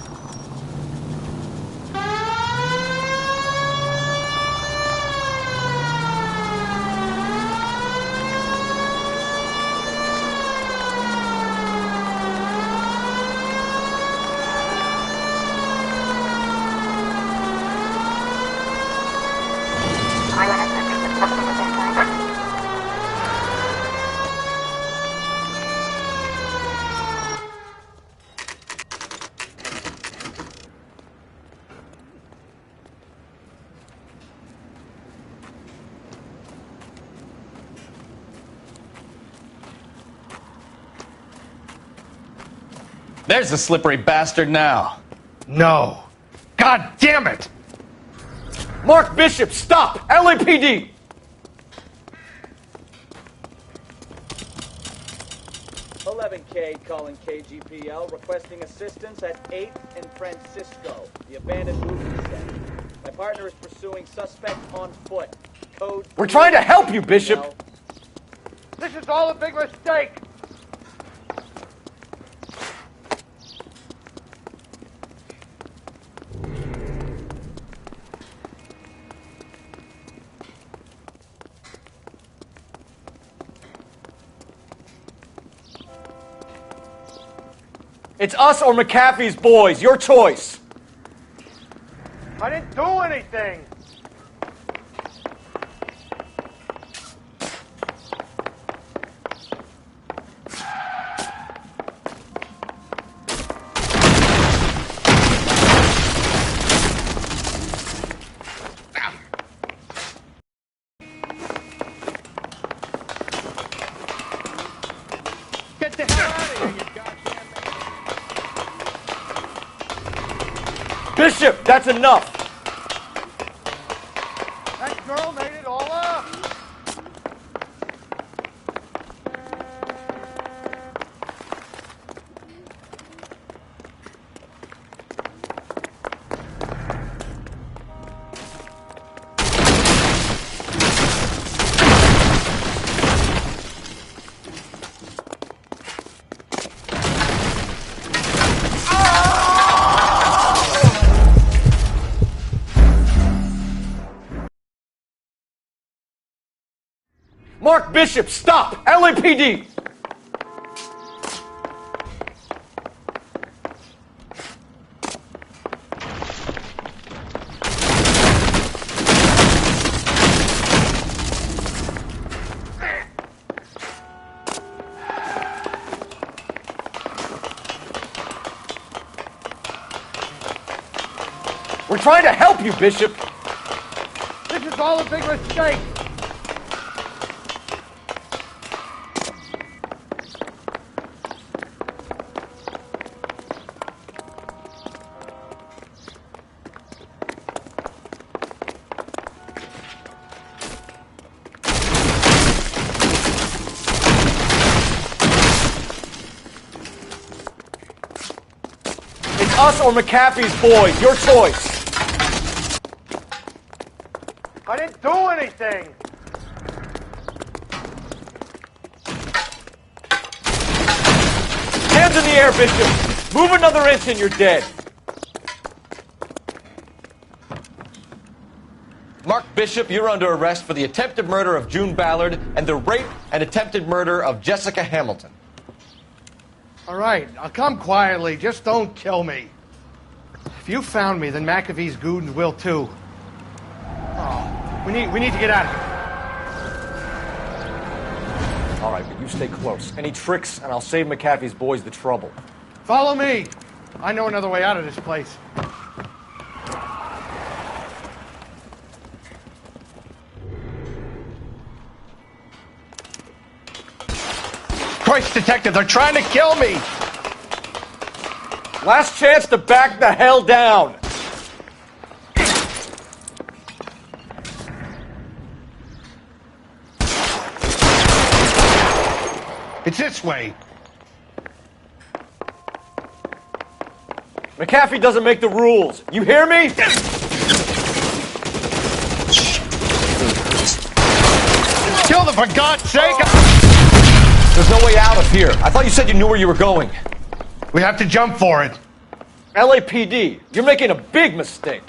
There's the slippery bastard now. No. God damn it! Mark Bishop, stop! LAPD! K calling KGPL, requesting assistance at 8th and Francisco, the abandoned movie set. My partner is pursuing suspect on foot. Code. We're trying to help you, Bishop! This is all a big mistake! It's us or McAfee's boys. Your choice. I didn't do anything! Get the hell out of here, you goddamn... Bishop, that's enough. That girl made it all up! Mark Bishop, stop! LAPD! We're trying to help you, Bishop. This is all a big mistake. Us or McAfee's boys, your choice. I didn't do anything. Hands in the air, Bishop. Move another inch and you're dead. Mark Bishop, you're under arrest for the attempted murder of June Ballard and the rape and attempted murder of Jessica Hamilton. All right, I'll come quietly. Just don't kill me. If you found me, then McAfee's goons will too. Oh, we need to get out of here. All right, but you stay close. Any tricks, and I'll save McAfee's boys the trouble. Follow me. I know another way out of this place. Christ, detective, they're trying to kill me! Last chance to back the hell down! It's this way. McAfee doesn't make the rules. You hear me? Kill them, for God's sake! There's no way out of here. I thought you said you knew where you were going. We have to jump for it. LAPD, you're making a big mistake.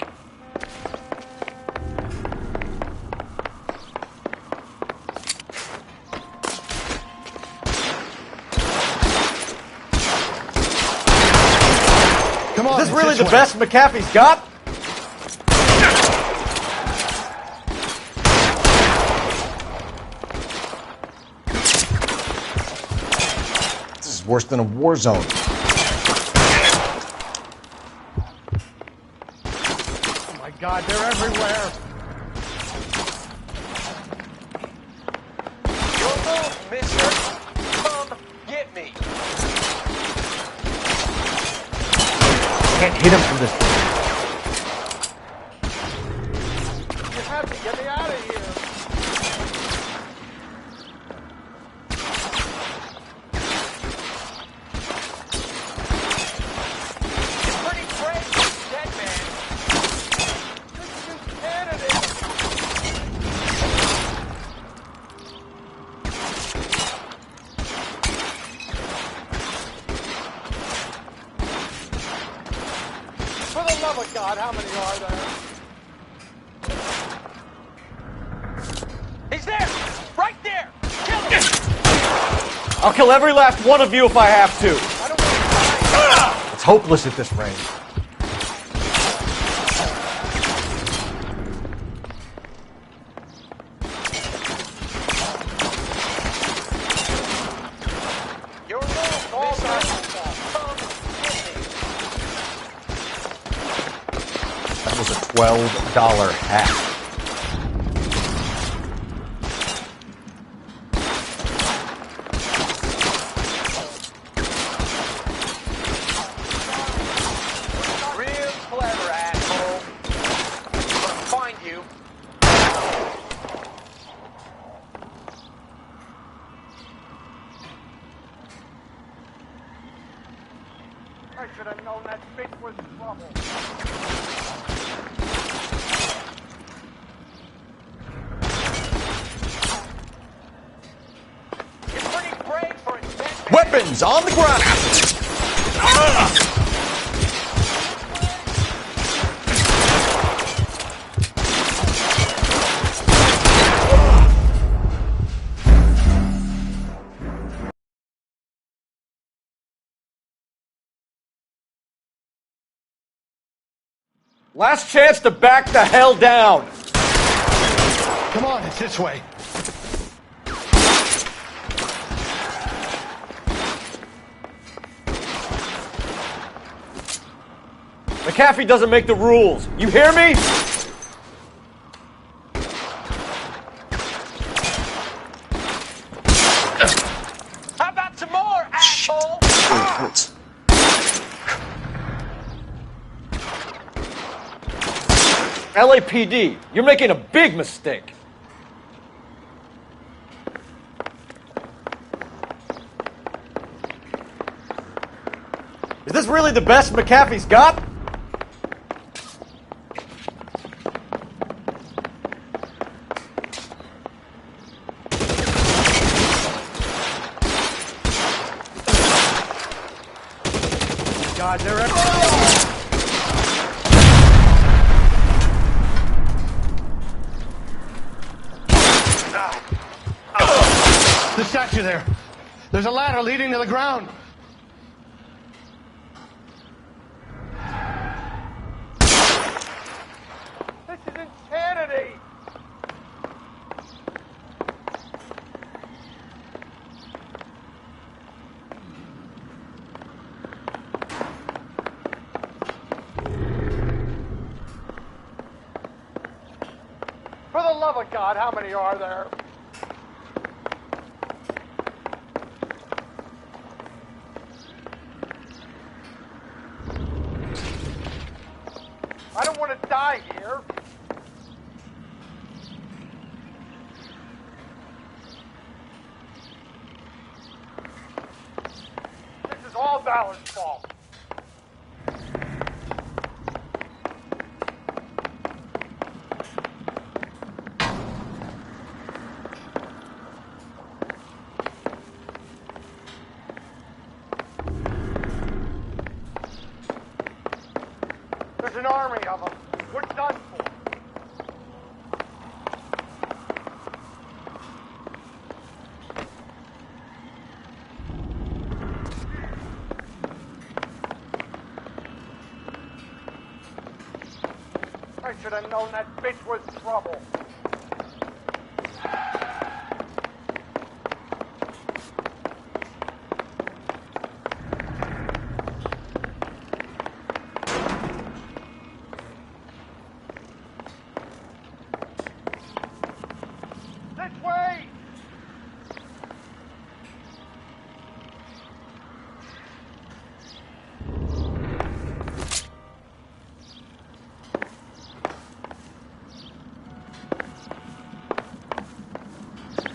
Come on, is this really the best McAfee's got? Worse than a war zone. Oh my God, they're everywhere. Your move, mister. Come get me. Can't hit him from this thing. You have to get me out of here. God, how many are there? He's there! Right there! Kill him! I'll kill every last one of you if I have to. It's hopeless at this range. That was a $12 hat. Real clever, asshole. I'll find you. I should have known that bitch was trouble. Weapons on the ground! Last chance to back the hell down! Come on, it's this way. McAfee doesn't make the rules. You hear me? How about some more, asshole? LAPD, you're making a big mistake. Is this really the best McAfee's got? God, they're everywhere. The statue there. There's a ladder leading to the ground. This is insanity. For the love of God, how many are there? I don't want to die here. This is all Ballard's fault. There's an army of them. We're done for. I should have known that bitch was trouble. This way!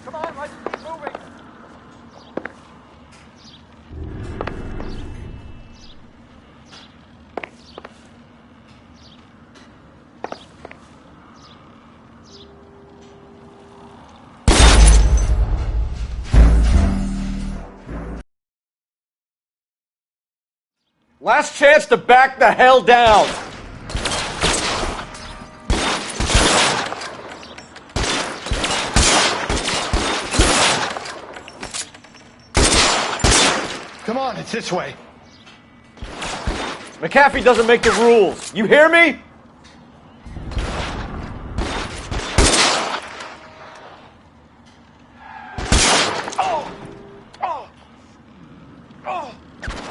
Come on, let's keep moving. Last chance to back the hell down. Come on, it's this way. McAfee doesn't make the rules. You hear me?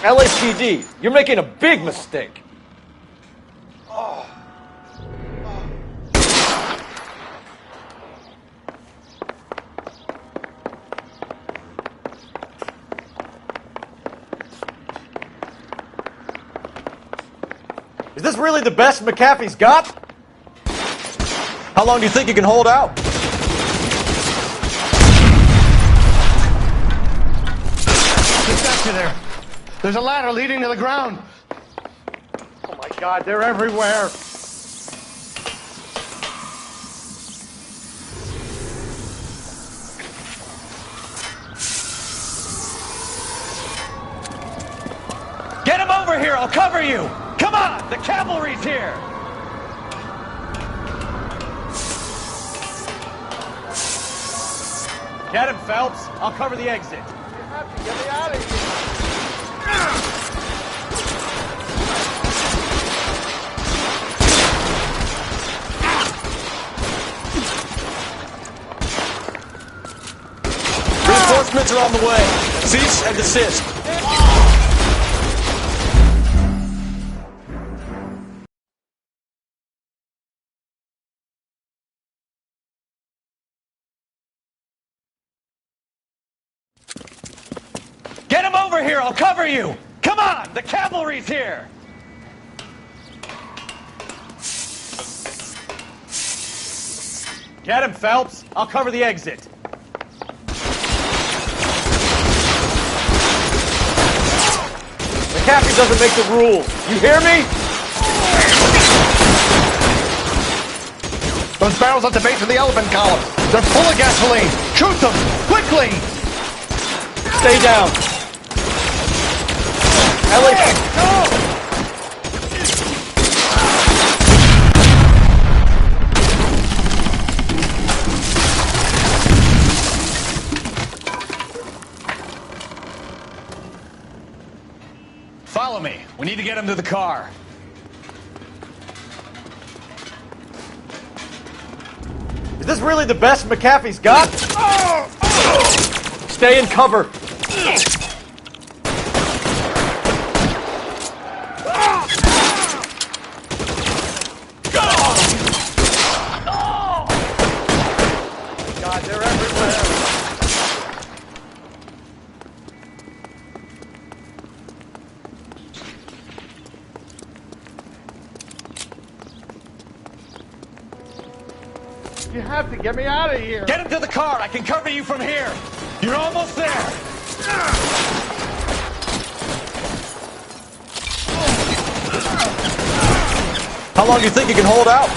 LAPD, you're making a big mistake. Is this really the best McAfee's got? How long do you think you can hold out? The statue there. There's a ladder leading to the ground. Oh my God, they're everywhere. Get him over here, I'll cover you! Come on, the cavalry's here! Get him, Phelps. I'll cover the exit. You have to get me out of here. Reinforcements are on the way. Cease and desist. Get him over here. I'll cover you. Come on. The cavalry's here. Get him, Phelps. I'll cover the exit. McAfee doesn't make the rules. You hear me? Those barrels at the base of the elephant column. They're full of gasoline. Shoot them! Quickly! Stay down. Ellie! Follow me. We need to get him to the car. Is this really the best McAfee's got? Stay in cover. God, they're everywhere. You have to get me out of here. Get him to the car. I can cover you from here. You're almost there. How long do you think you can hold out?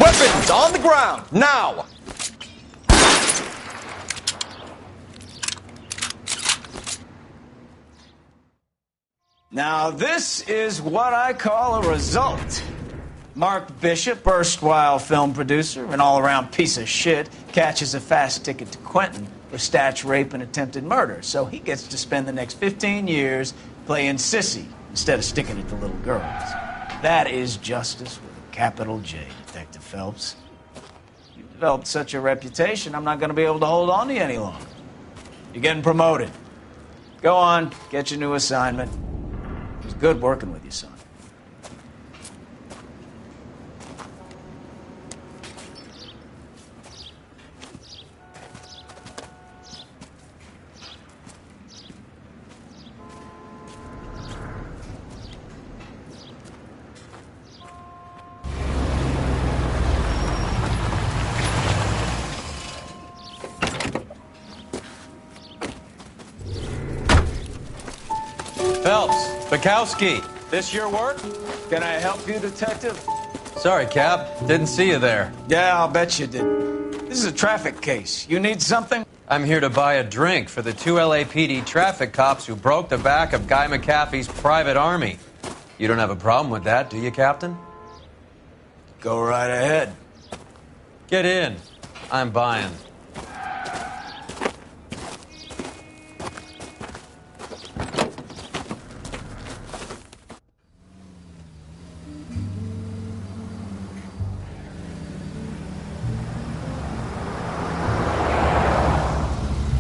Weapons on the ground, now! Now, this is what I call a result. Mark Bishop, erstwhile film producer, an all-around piece of shit, catches a fast ticket to Quentin for statch rape and attempted murder, so he gets to spend the next 15 years playing sissy instead of sticking it to little girls. That is justice with a capital J, Detective Phelps. You've developed such a reputation, I'm not going to be able to hold on to you any longer. You're getting promoted. Go on, get your new assignment. It was good working with you, son. Phelps, Bukowski, this your work? Can I help you, Detective? Sorry, Cap. Didn't see you there. Yeah, I'll bet you did. This is a traffic case. You need something? I'm here to buy a drink for the 2 LAPD traffic cops who broke the back of Guy McAfee's private army. You don't have a problem with that, do you, Captain? Go right ahead. Get in. I'm buying.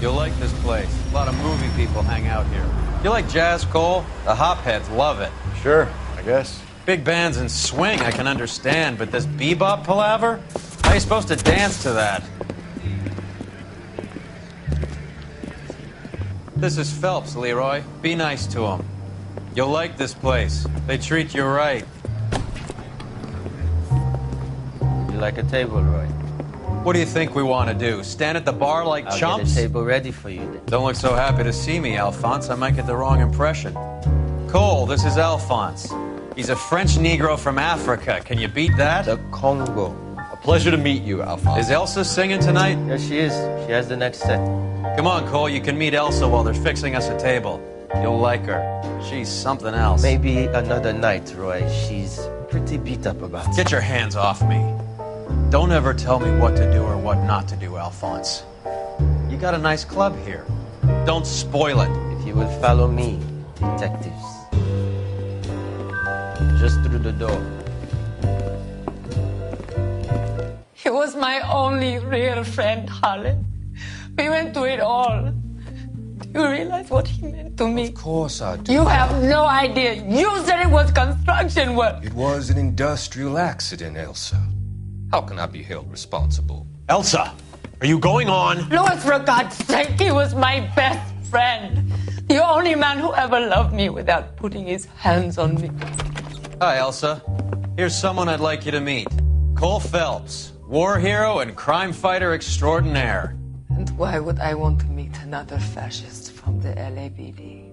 You'll like this place. A lot of movie people hang out here. You like jazz, Cole? The hopheads love it. Sure, I guess. Big bands and swing I can understand, but this bebop palaver? How are you supposed to dance to that? This is Phelps, Leroy. Be nice to him. You'll like this place. They treat you right. You like a table, Roy? What do you think we want to do? Stand at the bar like I'll chumps? get a table ready for you then. Don't look so happy to see me, Alphonse. I might get the wrong impression. Cole, this is Alphonse. He's a French Negro from Africa. Can you beat that? The Congo. A pleasure to meet you, Alphonse. Is Elsa singing tonight? Yes, she is. She has the next set. Come on, Cole. You can meet Elsa while they're fixing us a table. You'll like her. She's something else. Maybe another night, Roy. She's pretty beat up about it. Get your hands off me. Don't ever tell me what to do or what not to do, Alphonse. You got a nice club here. Don't spoil it. If you will follow me, detectives. Just through the door. He was my only real friend, Harlan. We went through it all. Do you realize what he meant to me? Of course I do. You have no idea. You said it was construction work. It was an industrial accident, Elsa. How can I be held responsible? Elsa, are you going on? Louis, for God's sake, he was my best friend. The only man who ever loved me without putting his hands on me. Hi, Elsa. Here's someone I'd like you to meet. Cole Phelps, war hero and crime fighter extraordinaire. And why would I want to meet another fascist from the LAPD?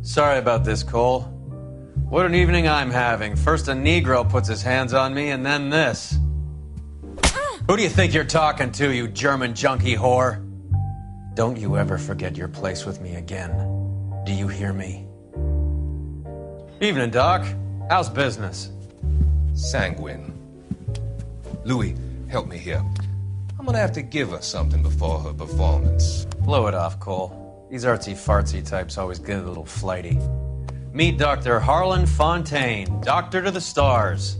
Sorry about this, Cole. What an evening I'm having. First a Negro puts his hands on me, and then this. Who do you think you're talking to, you German junkie whore? Don't you ever forget your place with me again. Do you hear me? Evening, Doc. How's business? Sanguine. Louis, help me here. I'm gonna have to give her something before her performance. Blow it off, Cole. These artsy-fartsy types always get a little flighty. Meet Dr. Harlan Fontaine, doctor to the stars.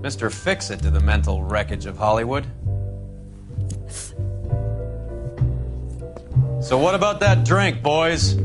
Mr. Fix-It to the mental wreckage of Hollywood. So what about that drink, boys?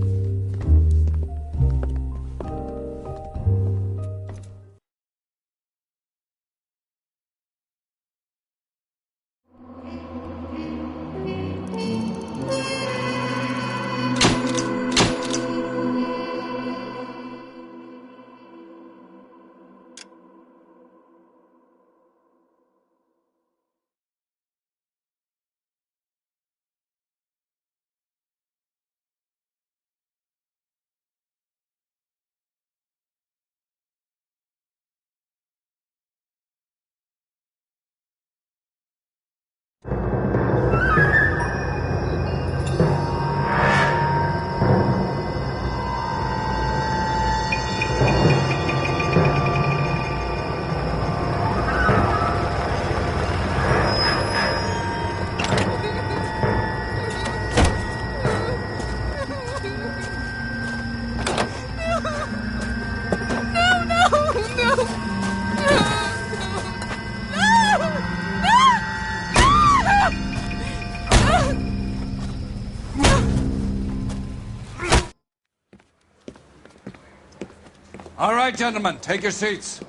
All right, gentlemen, take your seats.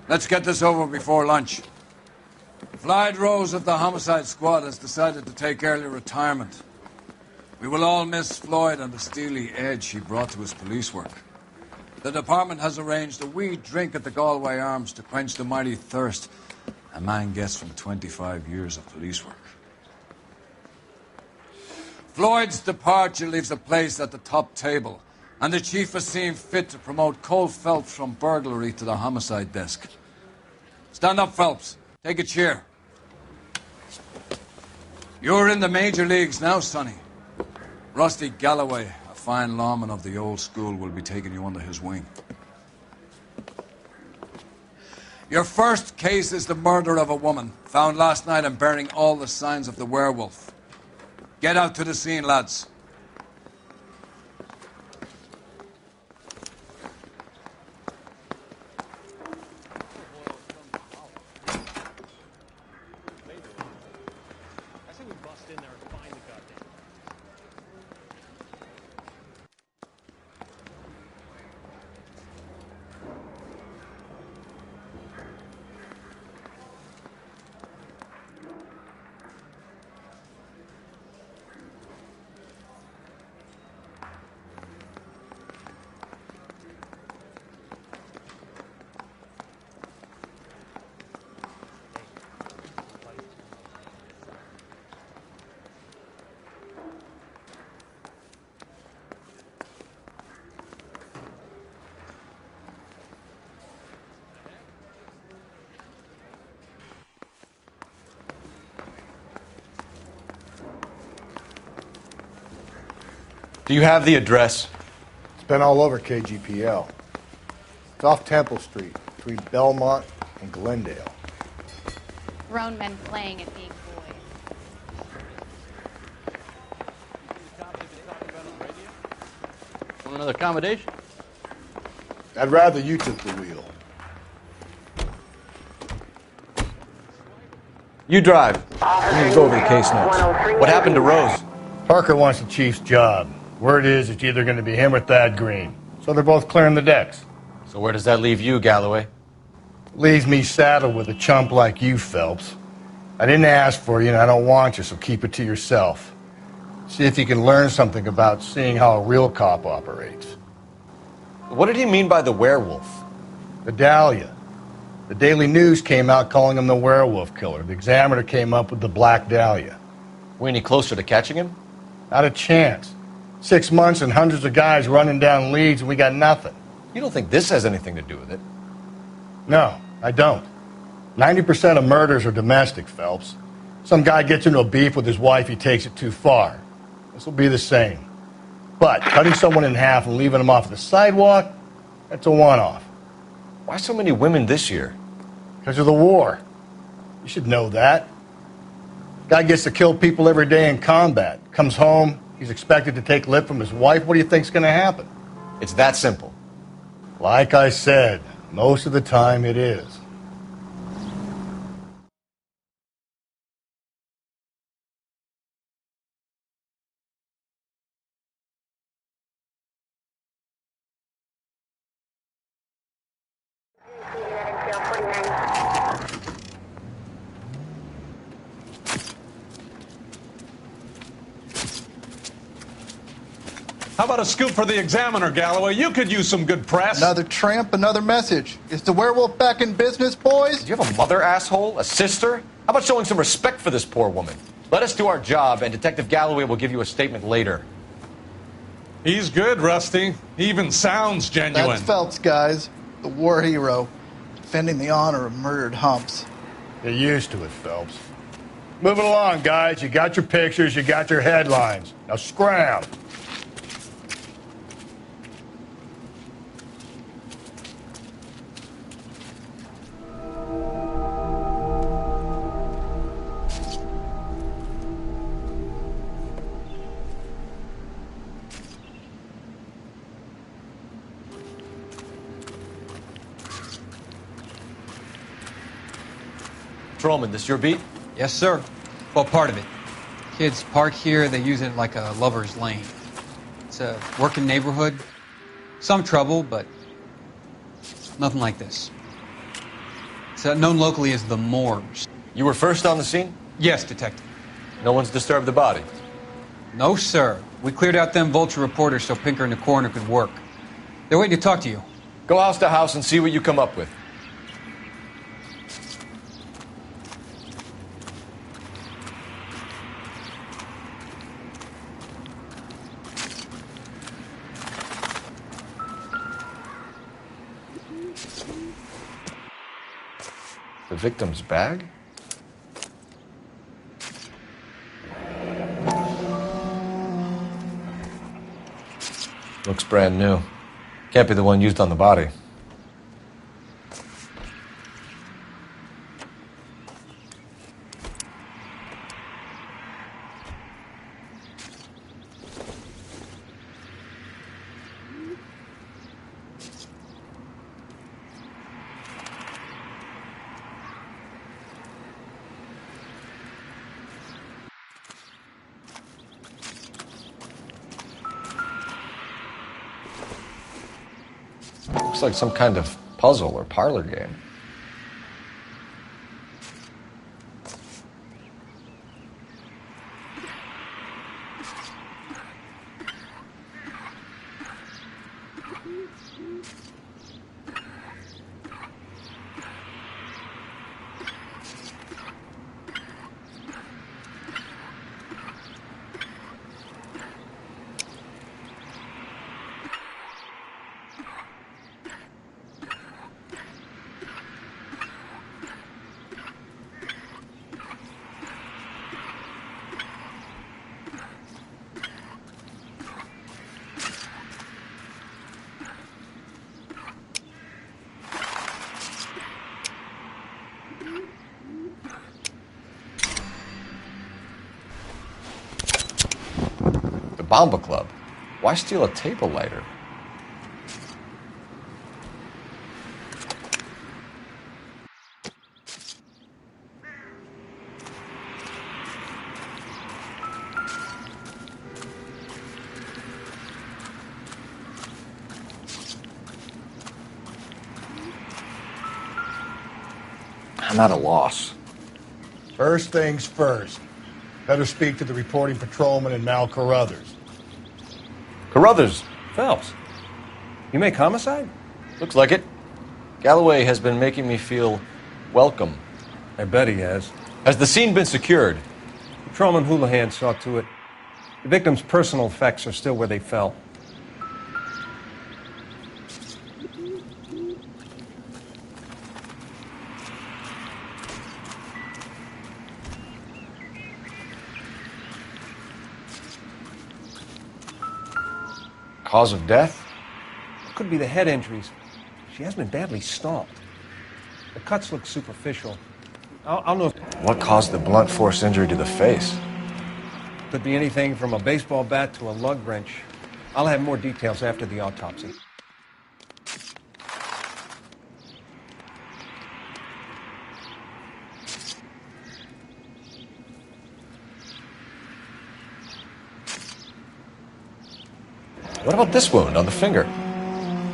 Let's get this over before lunch. Floyd Rose of the Homicide Squad has decided to take early retirement. We will all miss Floyd and the steely edge he brought to his police work. The department has arranged a wee drink at the Galway Arms to quench the mighty thirst a man gets from 25 years of police work. Floyd's departure leaves a place at the top table, and the chief has seen fit to promote Cole Phelps from burglary to the homicide desk. Stand up, Phelps. Take a chair. You're in the major leagues now, Sonny. Rusty Galloway, a fine lawman of the old school, will be taking you under his wing. Your first case is the murder of a woman, found last night and bearing all the signs of the werewolf. Get out to the scene, lads. Do you have the address? It's been all over KGPL. It's off Temple Street, between Belmont and Glendale. Grown men playing at being boys. Want another accommodation? I'd rather you took the wheel. You drive. I'm going to go over the case notes. What happened to Rose? Parker wants the chief's job. Word is it's either going to be him or Thad Green. So they're both clearing the decks. So where does that leave you, Galloway? Leaves me saddled with a chump like you, Phelps. I didn't ask for you and I don't want you, so keep it to yourself. See if you can learn something about seeing how a real cop operates. What did he mean by the werewolf? The Dahlia. The Daily News came out calling him the werewolf killer. The Examiner came up with the Black Dahlia. We any closer to catching him? Not a chance. 6 months and hundreds of guys running down leads and we got nothing. You don't think this has anything to do with it? No, I don't. 90% of murders are domestic, Phelps. Some guy gets into a beef with his wife, he takes it too far. This will be the same. But cutting someone in half and leaving them off the sidewalk, that's a one-off. Why so many women this year? Because of the war. You should know that. Guy gets to kill people every day in combat. Comes home, he's expected to take lip from his wife. What do you think's going to happen? It's that simple. Like I said, most of the time it is. How about a scoop for the Examiner, Galloway? You could use some good press. Another tramp, another message. Is the werewolf back in business, boys? Do you have a mother, asshole? A sister? How about showing some respect for this poor woman? Let us do our job, and Detective Galloway will give you a statement later. He's good, Rusty. He even sounds genuine. That's Phelps, guys. The war hero. Defending the honor of murdered humps. Get used to it, Phelps. Move it along, guys. You got your pictures, you got your headlines. Now scram. Patrolman, this your beat? Yes, sir. Well, part of it. Kids park here, they use it like a lover's lane. It's a working neighborhood. Some trouble, but nothing like this. It's known locally as the Moors. You were first on the scene? Yes, Detective. No one's disturbed the body? No, sir. We cleared out them vulture reporters so Pinker and the coroner could work. They're waiting to talk to you. Go house to house and see what you come up with. The victim's bag? Looks brand new. Can't be the one used on the body. Looks like some kind of puzzle or parlor game. Bomba Club. Why steal a table lighter? I'm at a loss. First things first. Better speak to the reporting patrolman and Mal Carruthers. Carruthers? Phelps, you make homicide? Looks like it. Galloway has been making me feel welcome. I bet he has. Has the scene been secured? Patrolman Houlihan saw to it. The victim's personal effects are still where they fell. Cause of death? Could be the head injuries. She has been badly stomped. The cuts look superficial. I'll know. What caused the blunt force injury to the face? Could be anything from a baseball bat to a lug wrench. I'll have more details after the autopsy. What about this wound on the finger?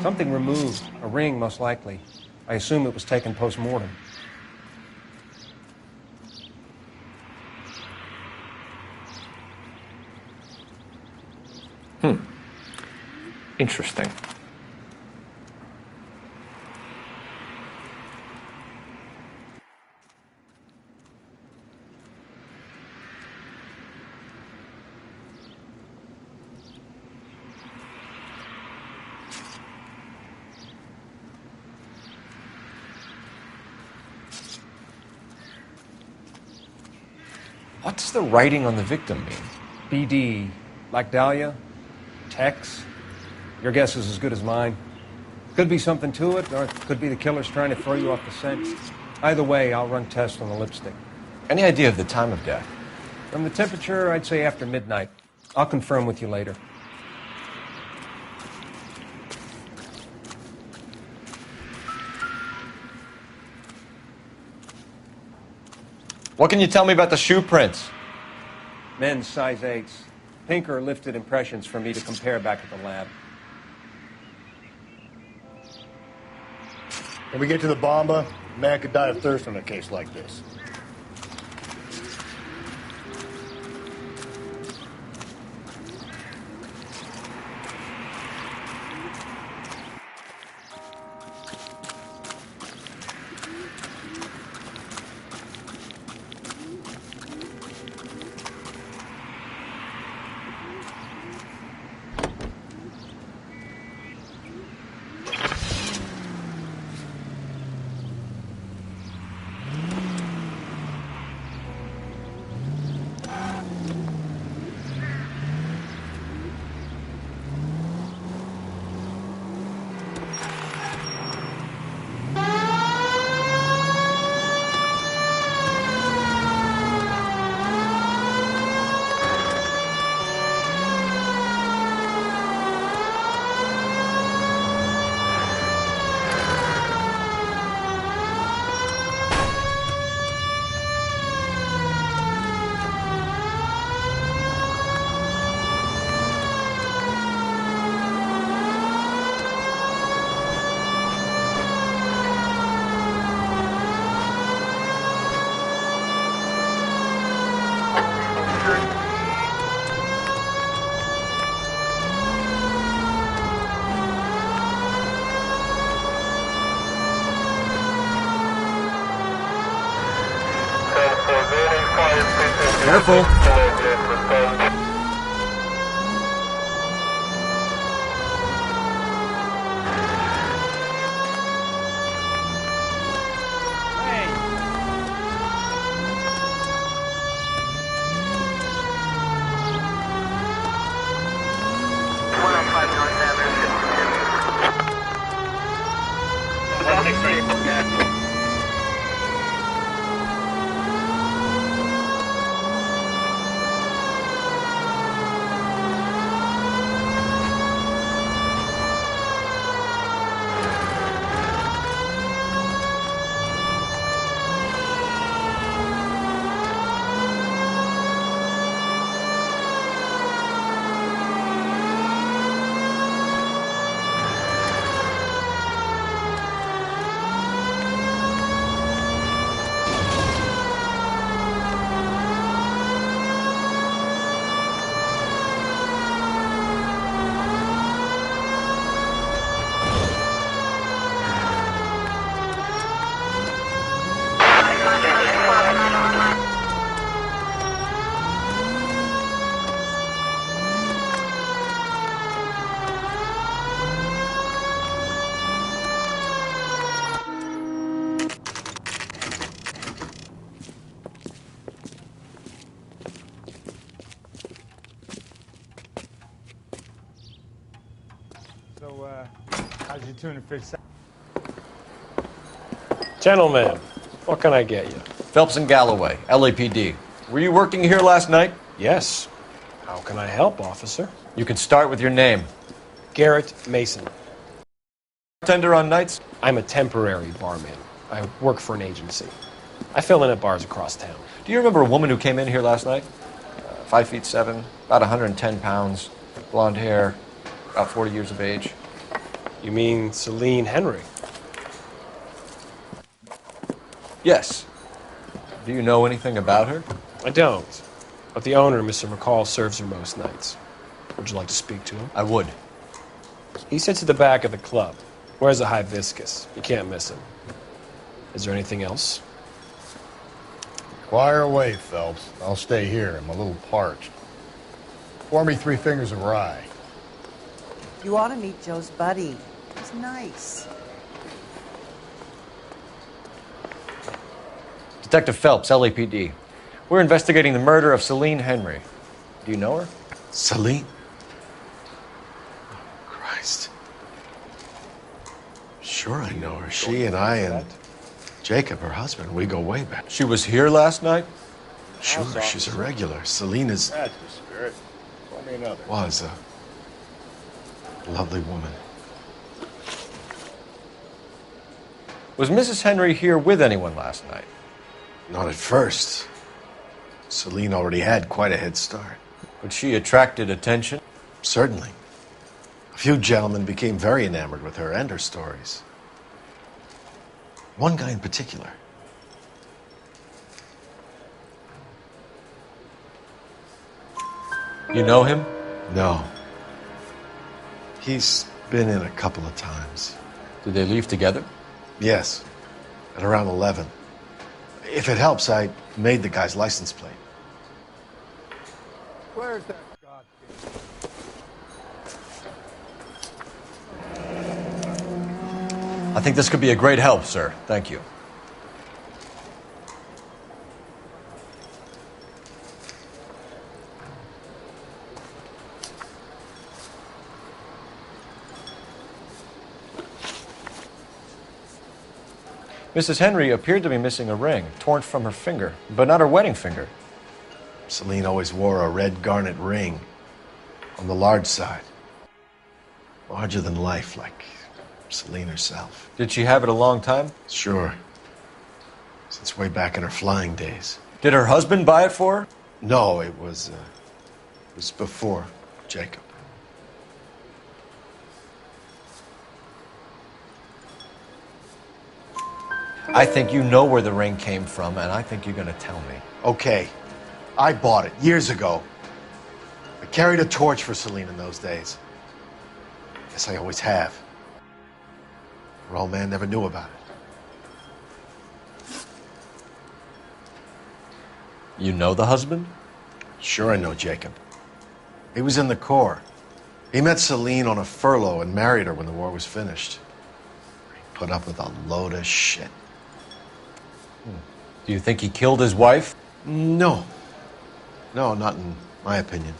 Something removed. A ring, most likely. I assume it was taken post-mortem. Interesting. What does the writing on the victim mean? BD. Like Dahlia? Tex? Your guess is as good as mine. Could be something to it, or it could be the killer's trying to throw you off the scent. Either way, I'll run tests on the lipstick. Any idea of the time of death? From the temperature, I'd say after midnight. I'll confirm with you later. What can you tell me about the shoe prints? Men's size 8s. Pinker lifted impressions for me to compare back at the lab. When we get to the bomba, a man could die of thirst on a case like this. Careful. So, how's your tuna fish? Gentlemen, what can I get you? Phelps and Galloway, LAPD. Were you working here last night? Yes. How can I help, officer? You can start with your name. Garrett Mason. Bartender on nights? I'm a temporary barman. I work for an agency. I fill in at bars across town. Do you remember a woman who came in here last night? 5'7", about 110 pounds, blonde hair, about 40 years of age. You mean Celine Henry? Yes. Do you know anything about her? I don't. But the owner, Mr. McCall, serves her most nights. Would you like to speak to him? I would. He sits at the back of the club. Wears a hibiscus. You can't miss him. Is there anything else? Fire away, Phelps. I'll stay here. I'm a little parched. Pour me 3 fingers of rye. You ought to meet Joe's buddy. He's nice. Detective Phelps, LAPD. We're investigating the murder of Celine Henry. Do you know her? Celine? Christ. Sure I know her. She and I and Jacob, her husband, we go way back. She was here last night? Sure, she's a regular. Celine is... That's the spirit. Pour me another. Was a lovely woman. Was Mrs. Henry here with anyone last night? Not at first. Celine already had quite a head start. But she attracted attention? Certainly. A few gentlemen became very enamored with her and her stories. One guy in particular. You know him? No. He's been in a couple of times. Did they leave together? Yes. At around 11. If it helps, I made the guy's license plate. Where's that goddamn? I think this could be a great help, sir. Thank you. Mrs. Henry appeared to be missing a ring, torn from her finger, but not her wedding finger. Celine always wore a red garnet ring on the large side. Larger than life, like Celine herself. Did she have it a long time? Sure. Since way back in her flying days. Did her husband buy it for her? No, it was before Jacob. I think you know where the ring came from, and I think you're going to tell me. Okay. I bought it years ago. I carried a torch for Celine in those days. Guess I always have. Her old man never knew about it. You know the husband? Sure I know Jacob. He was in the Corps. He met Celine on a furlough and married her when the war was finished. He put up with a load of shit. Do you think he killed his wife? No. No, not in my opinion.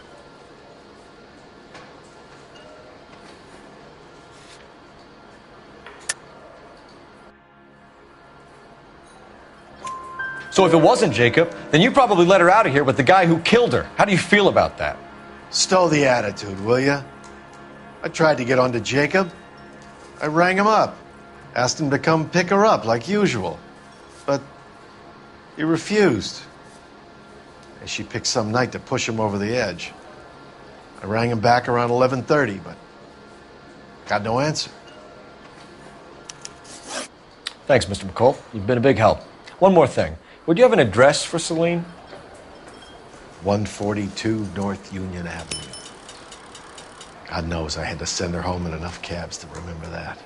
So if it wasn't Jacob, then you probably let her out of here with the guy who killed her. How do you feel about that? Stow the attitude, will ya? I tried to get on to Jacob. I rang him up. Asked him to come pick her up like usual. But he refused. And she picked some night to push him over the edge. I rang him back around 11:30, but got no answer. Thanks, Mr. McCall. You've been a big help. One more thing. Would you have an address for Celine? 142 North Union Avenue. God knows I had to send her home in enough cabs to remember that.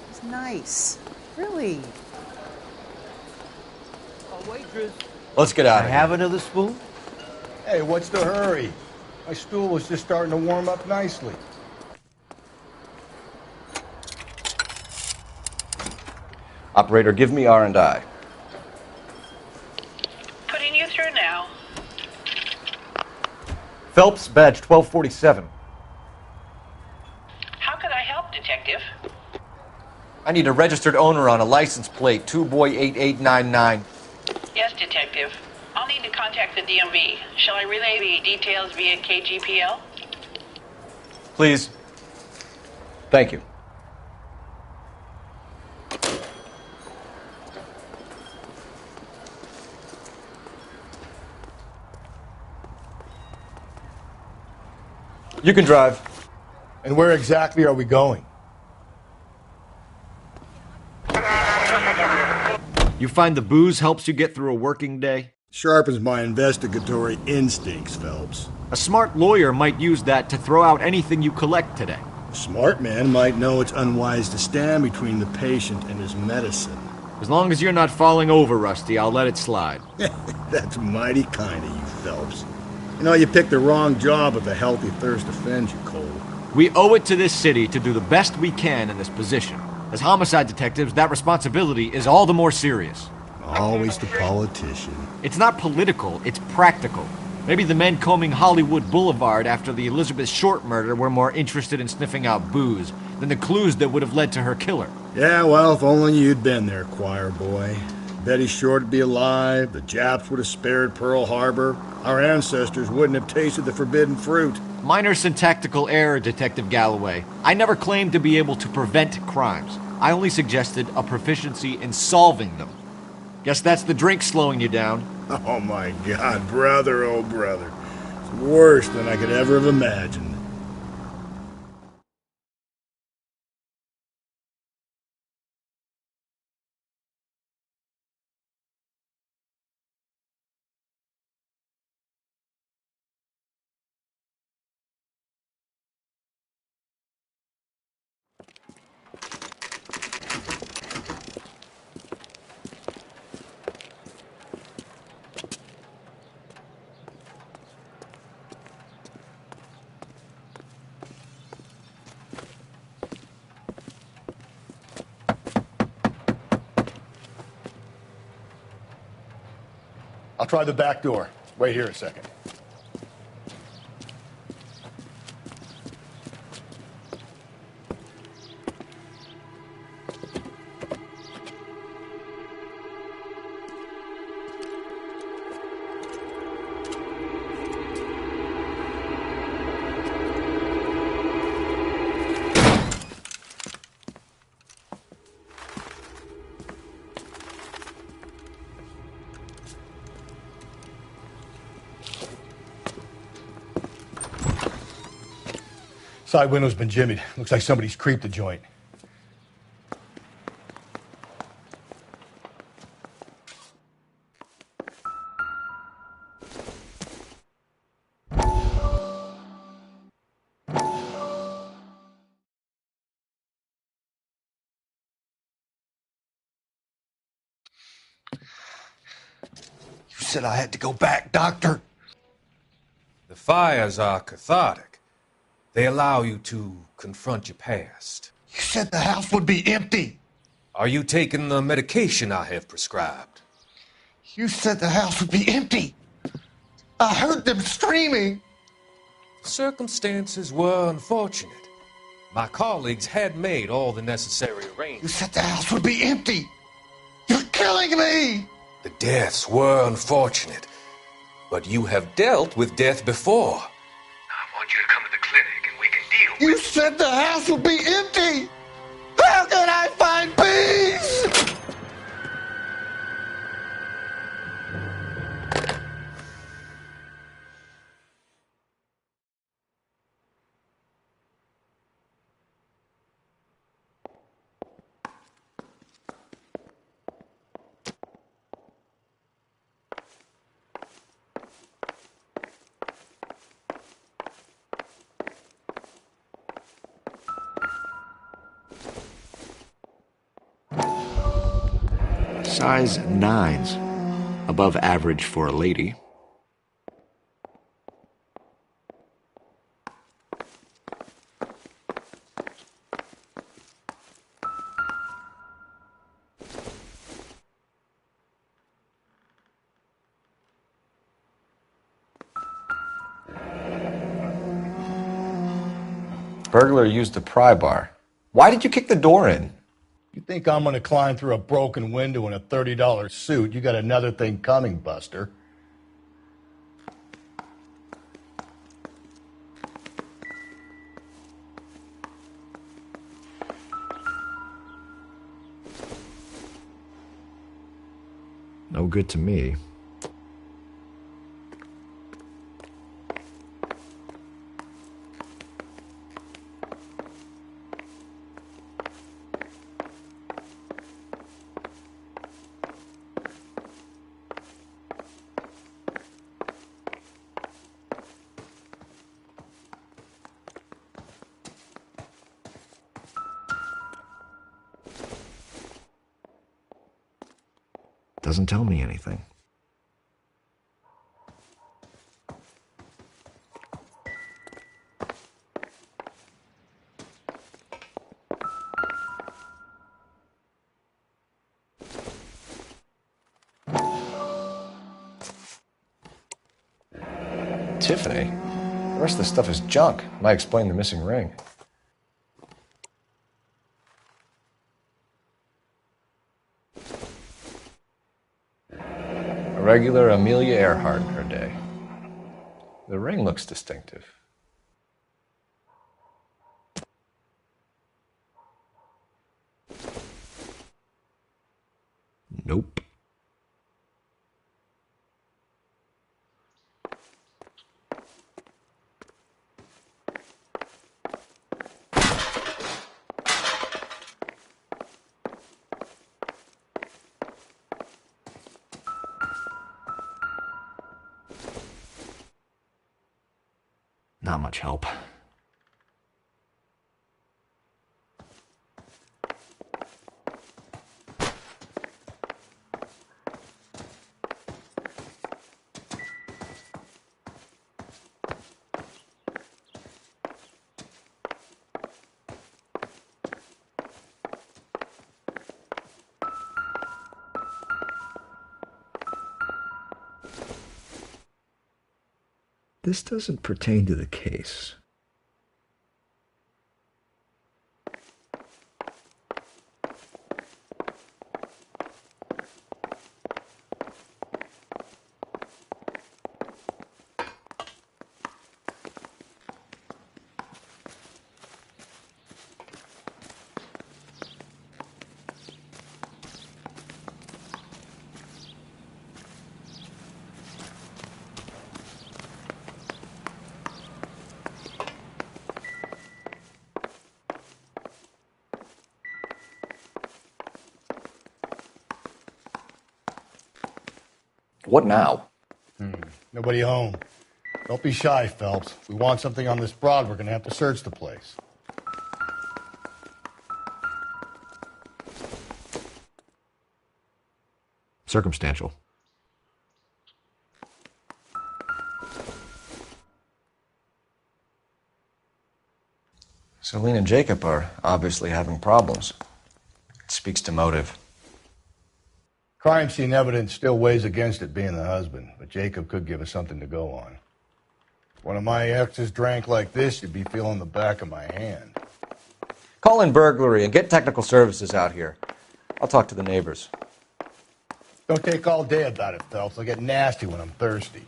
He's nice. Really. A waitress. Let's get out of here. Have another spoon? Hey, what's the hurry? My stool was just starting to warm up nicely. Operator, give me R&I. Phelps, badge 1247. How can I help, Detective? I need a registered owner on a license plate, 2boy8899. Yes, Detective. I'll need to contact the DMV. Shall I relay the details via KGPL? Please. Thank you. You can drive. And where exactly are we going? You find the booze helps you get through a working day? Sharpens my investigatory instincts, Phelps. A smart lawyer might use that to throw out anything you collect today. A smart man might know it's unwise to stand between the patient and his medicine. As long as you're not falling over, Rusty, I'll let it slide. That's mighty kind of you, Phelps. You know, you picked the wrong job if a healthy thirst offends you, Cole. We owe it to this city to do the best we can in this position. As homicide detectives, that responsibility is all the more serious. Always the politician. It's not political, it's practical. Maybe the men combing Hollywood Boulevard after the Elizabeth Short murder were more interested in sniffing out booze than the clues that would have led to her killer. Yeah, well, if only you'd been there, choir boy. Betty Short would be alive, the Japs would have spared Pearl Harbor, our ancestors wouldn't have tasted the forbidden fruit. Minor syntactical error, Detective Galloway. I never claimed to be able to prevent crimes. I only suggested a proficiency in solving them. Guess that's the drink slowing you down. Oh my God, brother, oh brother. It's worse than I could ever have imagined. I'll try the back door. Wait here a second. Side window's been jimmied. Looks like somebody's creeped the joint. You said I had to go back, Doctor. The fires are cathartic. They allow you to confront your past. You said the house would be empty. Are you taking the medication I have prescribed? You said the house would be empty. I heard them screaming. Circumstances were unfortunate. My colleagues had made all the necessary You arrangements. said the house would be empty. You're killing me. The deaths were unfortunate, but you have dealt with death before. I want you to come to the clinic and we can deal with it. You said the house would be empty. How can I find peace? Size 9s. Above average for a lady. Burglar used the pry bar. Why did you kick the door in? You think I'm going to climb through a broken window in a $30 suit? You got another thing coming, Buster. No good to me. Doesn't tell me anything. Tiffany? The rest of the stuff is junk. Might explain the missing ring. A regular Amelia Earhart in her day. The ring looks distinctive. Nope. Not much help. This doesn't pertain to the case. What now? Nobody home. Don't be shy, Phelps. If we want something on this broad, we're going to have to search the place. Circumstantial. Celine and Jacob are obviously having problems. It speaks to motive. Crime scene evidence still weighs against it being the husband, but Jacob could give us something to go on. If one of my exes drank like this, you'd be feeling the back of my hand. Call in burglary and get technical services out here. I'll talk to the neighbors. Don't take all day about it, Phelps. I'll get nasty when I'm thirsty.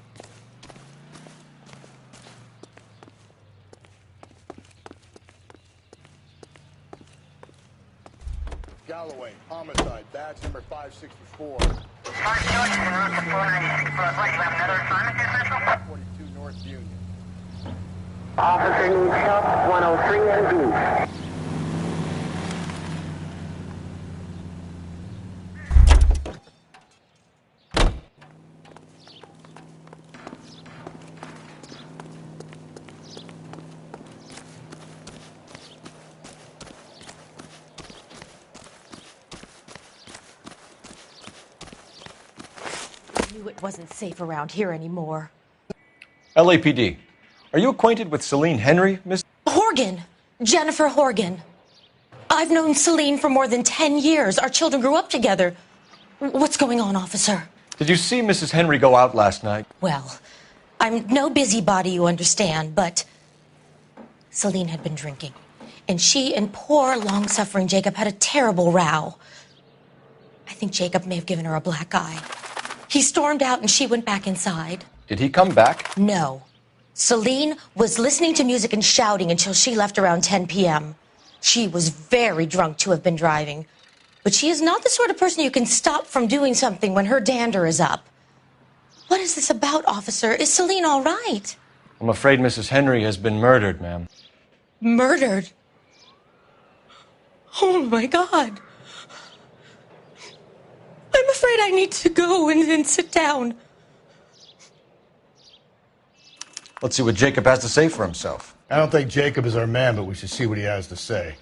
Galloway, homicide, badge number 564. 42 North Union. Officer needs help, 103 and B. It wasn't safe around here anymore. LAPD. Are you acquainted with Celine Henry, Miss? Horgan! Jennifer Horgan. I've known Celine for more than 10 years. Our children grew up together. What's going on, officer? Did you see Mrs. Henry go out last night? Well, I'm no busybody, you understand, but Celine had been drinking, and she and poor, long-suffering Jacob had a terrible row. I think Jacob may have given her a black eye. He stormed out, and she went back inside. Did he come back? No. Celine was listening to music and shouting until she left around 10 p.m. She was very drunk to have been driving, but she is not the sort of person you can stop from doing something when her dander is up. What is this about, officer? Is Celine all right? I'm afraid Mrs. Henry has been murdered, ma'am. Murdered? Oh, my God. I'm afraid I need to go and sit down. Let's see what Jacob has to say for himself. I don't think Jacob is our man, but we should see what he has to say.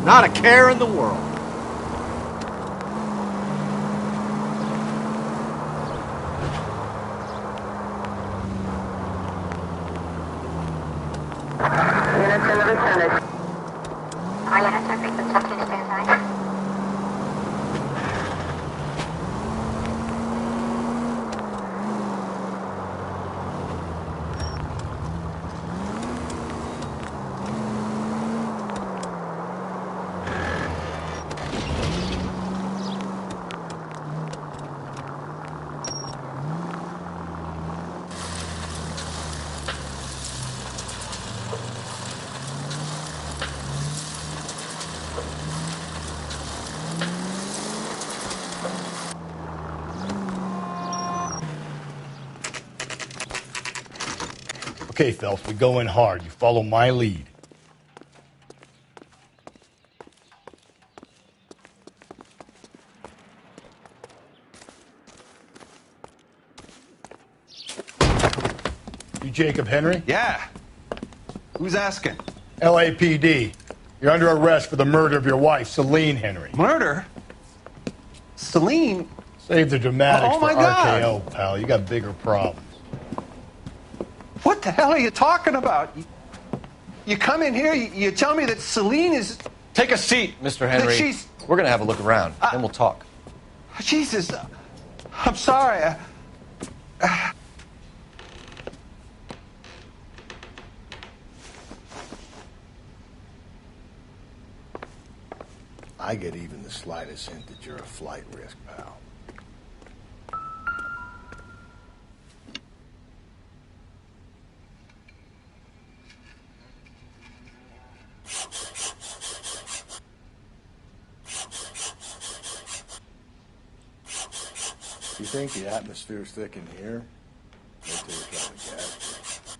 Not a care in the world. Units in the vicinity. All units are frequency to stand by. Okay, Phelps, we go in hard. You follow my lead. You Jacob Henry? Yeah. Who's asking? LAPD. You're under arrest for the murder of your wife, Celine Henry. Murder? Celine? Save the dramatics Oh, for my God. RKO, pal. You got bigger problems. What the hell are you talking about? You come in here, you tell me that Celine is... Take a seat, Mr. Henry. she's- We're going to have a look around, then we'll talk. Jesus, I'm sorry. I get even the slightest hint that you're a flight risk, pal. You think the atmosphere's thick in here? Wait till you try the gas.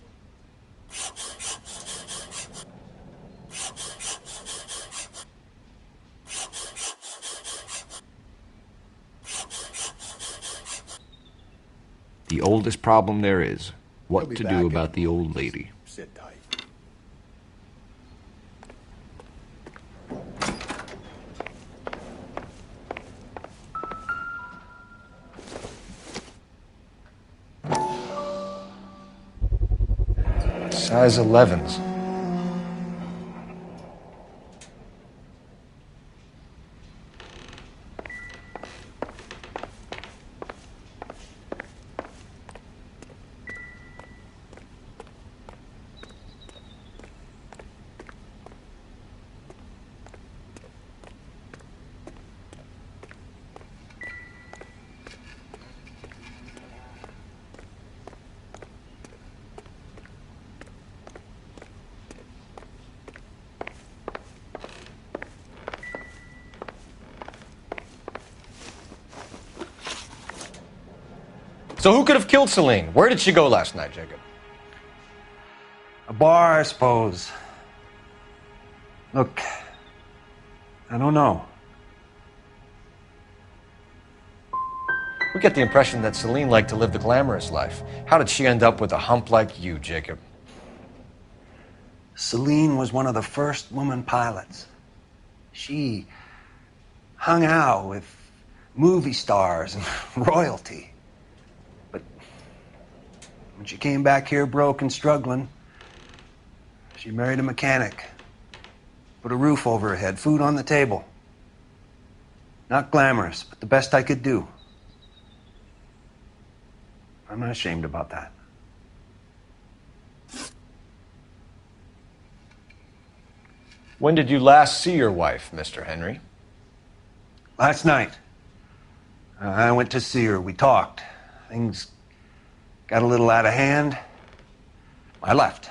The oldest problem there is, We'll what be to back do in about a the old lady. Sit tight. Size 11s. So who could have killed Celine? Where did she go last night, Jacob? A bar, I suppose. Look, I don't know. We get the impression that Celine liked to live the glamorous life. How did she end up with a hump like you, Jacob? Celine was one of the first woman pilots. She hung out with movie stars and royalty. But when she came back here broke and struggling, she married a mechanic. Put a roof over her head, food on the table. Not glamorous, but the best I could do. I'm not ashamed about that. When did you last see your wife, Mr. Henry? Last night. I went to see her. We talked. Things got a little out of hand. I left.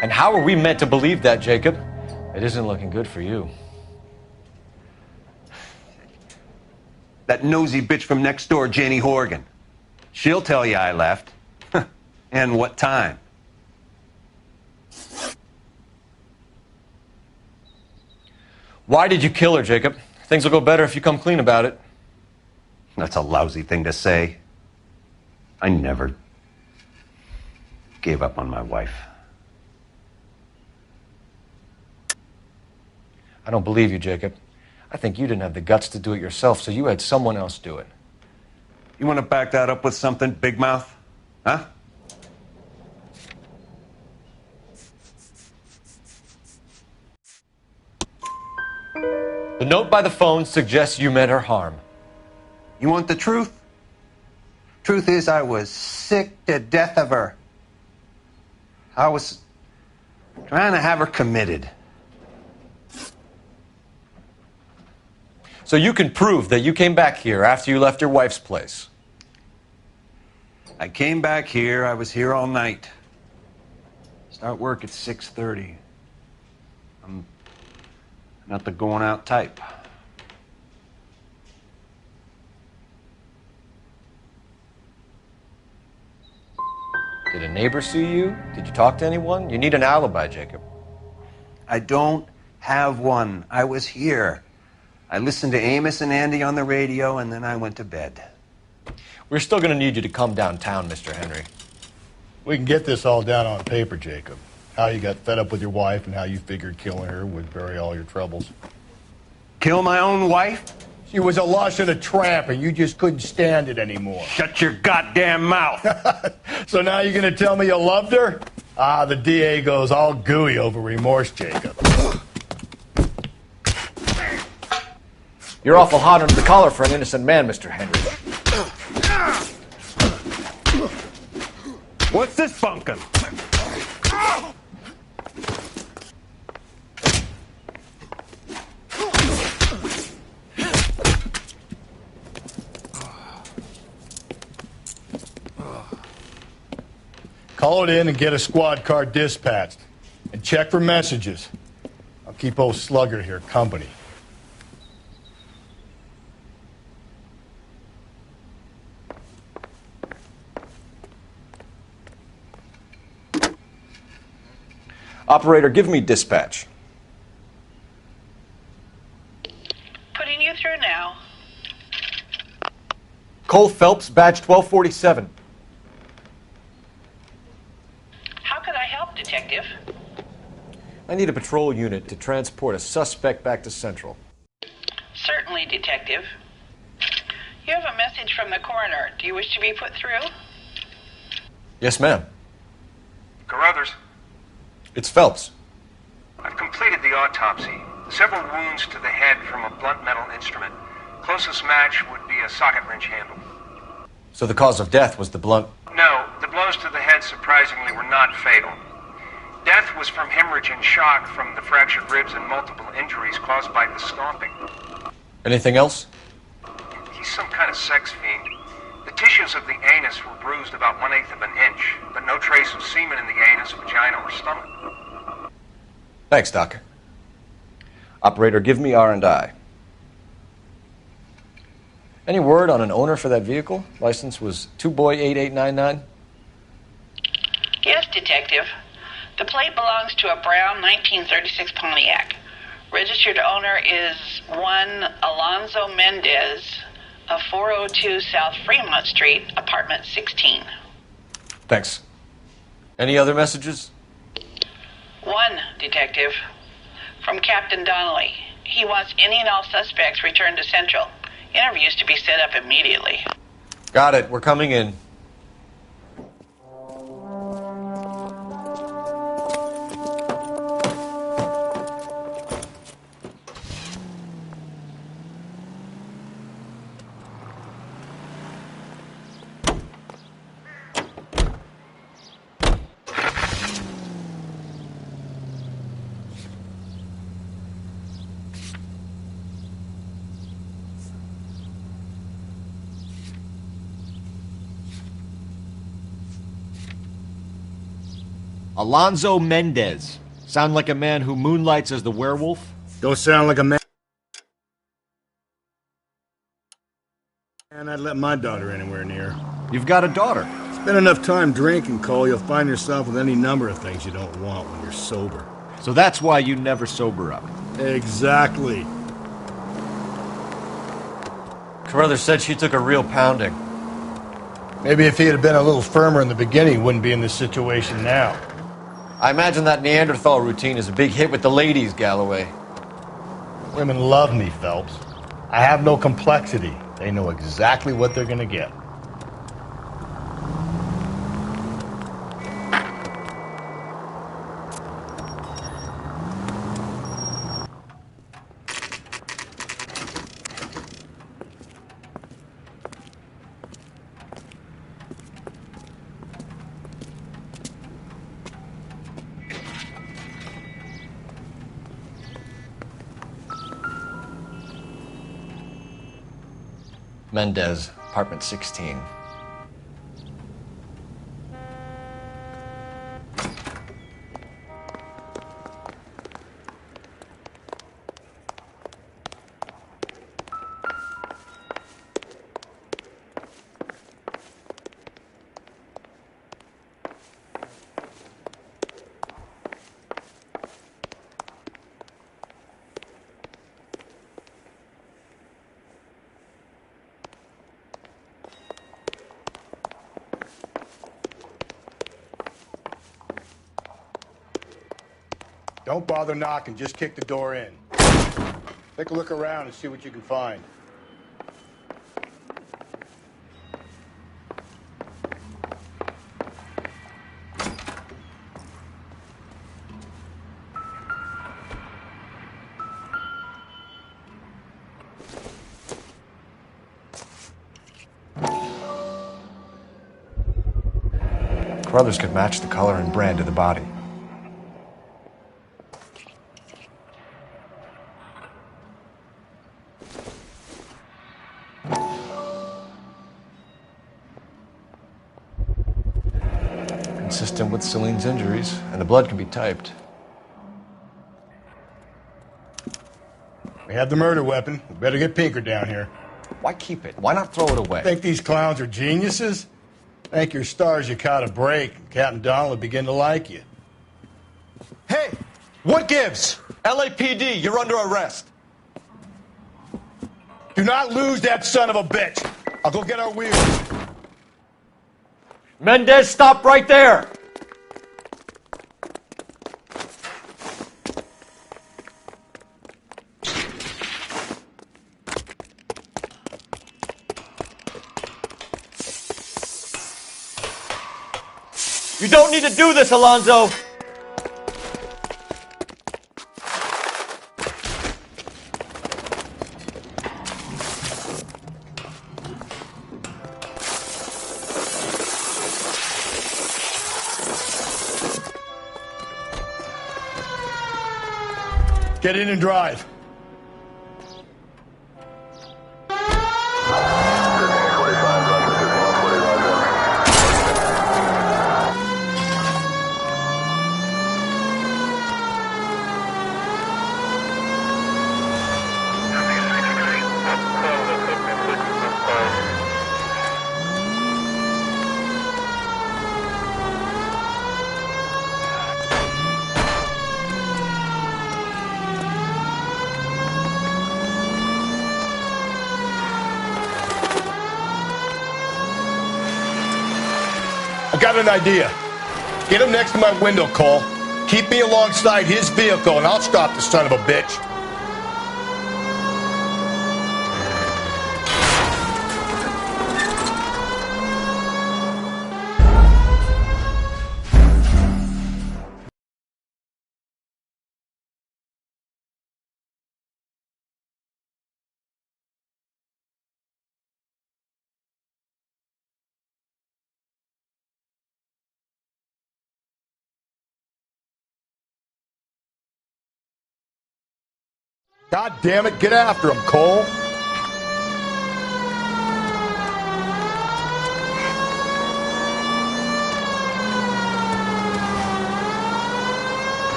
And how are we meant to believe that, Jacob? It isn't looking good for you. That nosy bitch from next door, Janie Horgan. She'll tell you I left. And what time. Why did you kill her, Jacob? Things will go better if you come clean about it. That's a lousy thing to say. I never gave up on my wife. I don't believe you, Jacob. I think you didn't have the guts to do it yourself, so you had someone else do it. You want to back that up with something, Big Mouth? Huh? The note by the phone suggests you meant her harm. You want the truth? Truth is, I was sick to death of her. I was trying to have her committed. So you can prove that you came back here after you left your wife's place. I came back here. I was here all night. Start work at 6:30. I'm not the going out type. Did a neighbor see you? Did you talk to anyone? You need an alibi, Jacob. I don't have one. I was here. I listened to Amos and Andy on the radio, and then I went to bed. We're still going to need you to come downtown, Mr. Henry. We can get this all down on paper, Jacob. How you got fed up with your wife and how you figured killing her would bury all your troubles. Kill my own wife? She was a lush and a tramp, and you just couldn't stand it anymore. Shut your goddamn mouth! So now you're going to tell me you loved her? Ah, the DA goes all gooey over remorse, Jacob. You're awful hot under the collar for an innocent man, Mr. Henry. What's this funkin'? Call it in and get a squad car dispatched. And check for messages. I'll keep old Slugger here company. Operator, give me dispatch. Putting you through now. Cole Phelps, badge 1247. How could I help, Detective? I need a patrol unit to transport a suspect back to Central. Certainly, Detective. You have a message from the coroner. Do you wish to be put through? Yes, ma'am. Carruthers, It's Phelps. I've completed the autopsy. Several wounds to the head from a blunt metal instrument. Closest match would be a socket wrench handle. So the cause of death was the blunt... No, surprisingly, were not fatal. Death was from hemorrhage and shock from the fractured ribs and multiple injuries caused by the stomping. Anything else? He's some kind of sex fiend. The tissues of the anus were bruised about 1/8 of an inch, but no trace of semen in the anus, vagina, or stomach. Thanks, Doc. Operator, give me R&I. Any word on an owner for that vehicle? License was 2boy8899. Yes, Detective. The plate belongs to a brown 1936 Pontiac. Registered owner is one Alonzo Mendez of 402 South Fremont Street, apartment 16. Thanks. Any other messages? One, Detective. From Captain Donnelly. He wants any and all suspects returned to Central. Interviews to be set up immediately. Got it. We're coming in. Alonzo Mendez. Sound like a man who moonlights as the werewolf? Don't sound like a man. And I'd let my daughter anywhere near. You've got a daughter. Spend enough time drinking, Cole, you'll find yourself with any number of things you don't want when you're sober. So that's why you never sober up. Exactly. Carruthers said she took a real pounding. Maybe if he had been a little firmer in the beginning, he wouldn't be in this situation now. I imagine that Neanderthal routine is a big hit with the ladies, Galloway. Women love me, Phelps. I have no complexity. They know exactly what they're gonna get. Mendez, apartment 16. Don't bother knocking, just kick the door in. Take a look around and see what you can find. Carruthers could match the color and brand of the body. Consistent with Celine's injuries, and the blood can be typed. We have the murder weapon. We better get Pinker down here. Why keep it? Why not throw it away? Think these clowns are geniuses? Thank your stars you caught a break. Captain Donald will begin to like you. Hey, what gives? LAPD, you're under arrest. Do not lose that son of a bitch. I'll go get our wheels. Mendez, stop right there! You don't need to do this, Alonzo! Get in and drive. I got an idea. Get him next to my window, Cole. Keep me alongside his vehicle, and I'll stop the son of a bitch. God damn it, get after him, Cole.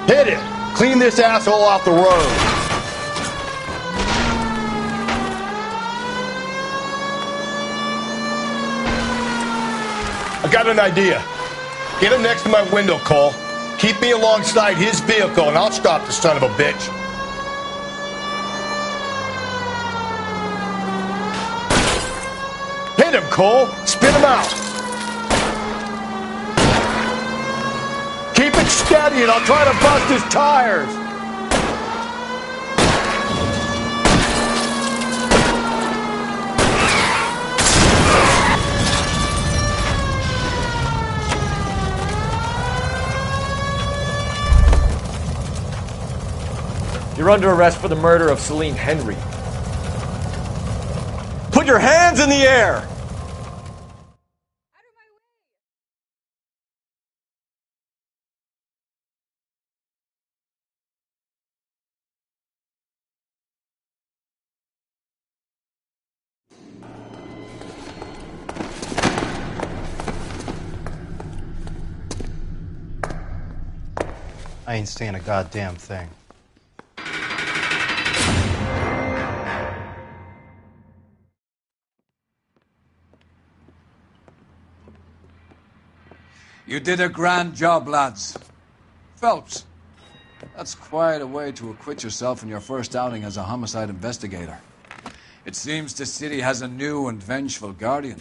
Hit it! Clean this asshole off the road. I got an idea. Get him next to my window, Cole. Keep me alongside his vehicle, and I'll stop the son of a bitch. Hit him, Cole. Spin him out. Keep it steady, and I'll try to bust his tires. You're under arrest for the murder of Celine Henry. Put your hands in the air! I ain't seeing a goddamn thing. You did a grand job, lads. Phelps, that's quite a way to acquit yourself in your first outing as a homicide investigator. It seems the city has a new and vengeful guardian.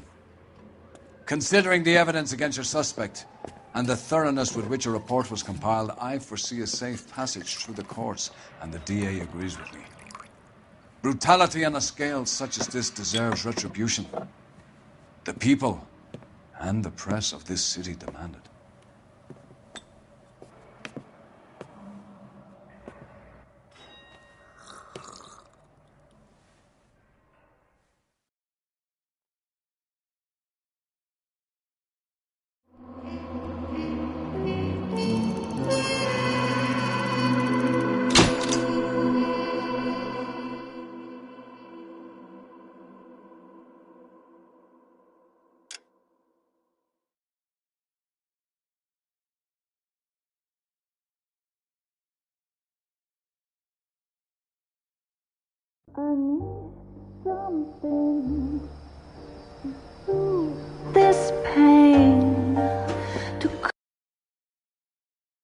Considering the evidence against your suspect and the thoroughness with which a report was compiled, I foresee a safe passage through the courts, and the DA agrees with me. Brutality on a scale such as this deserves retribution. The people and the press of this city demand it. I need something to soothe this pain.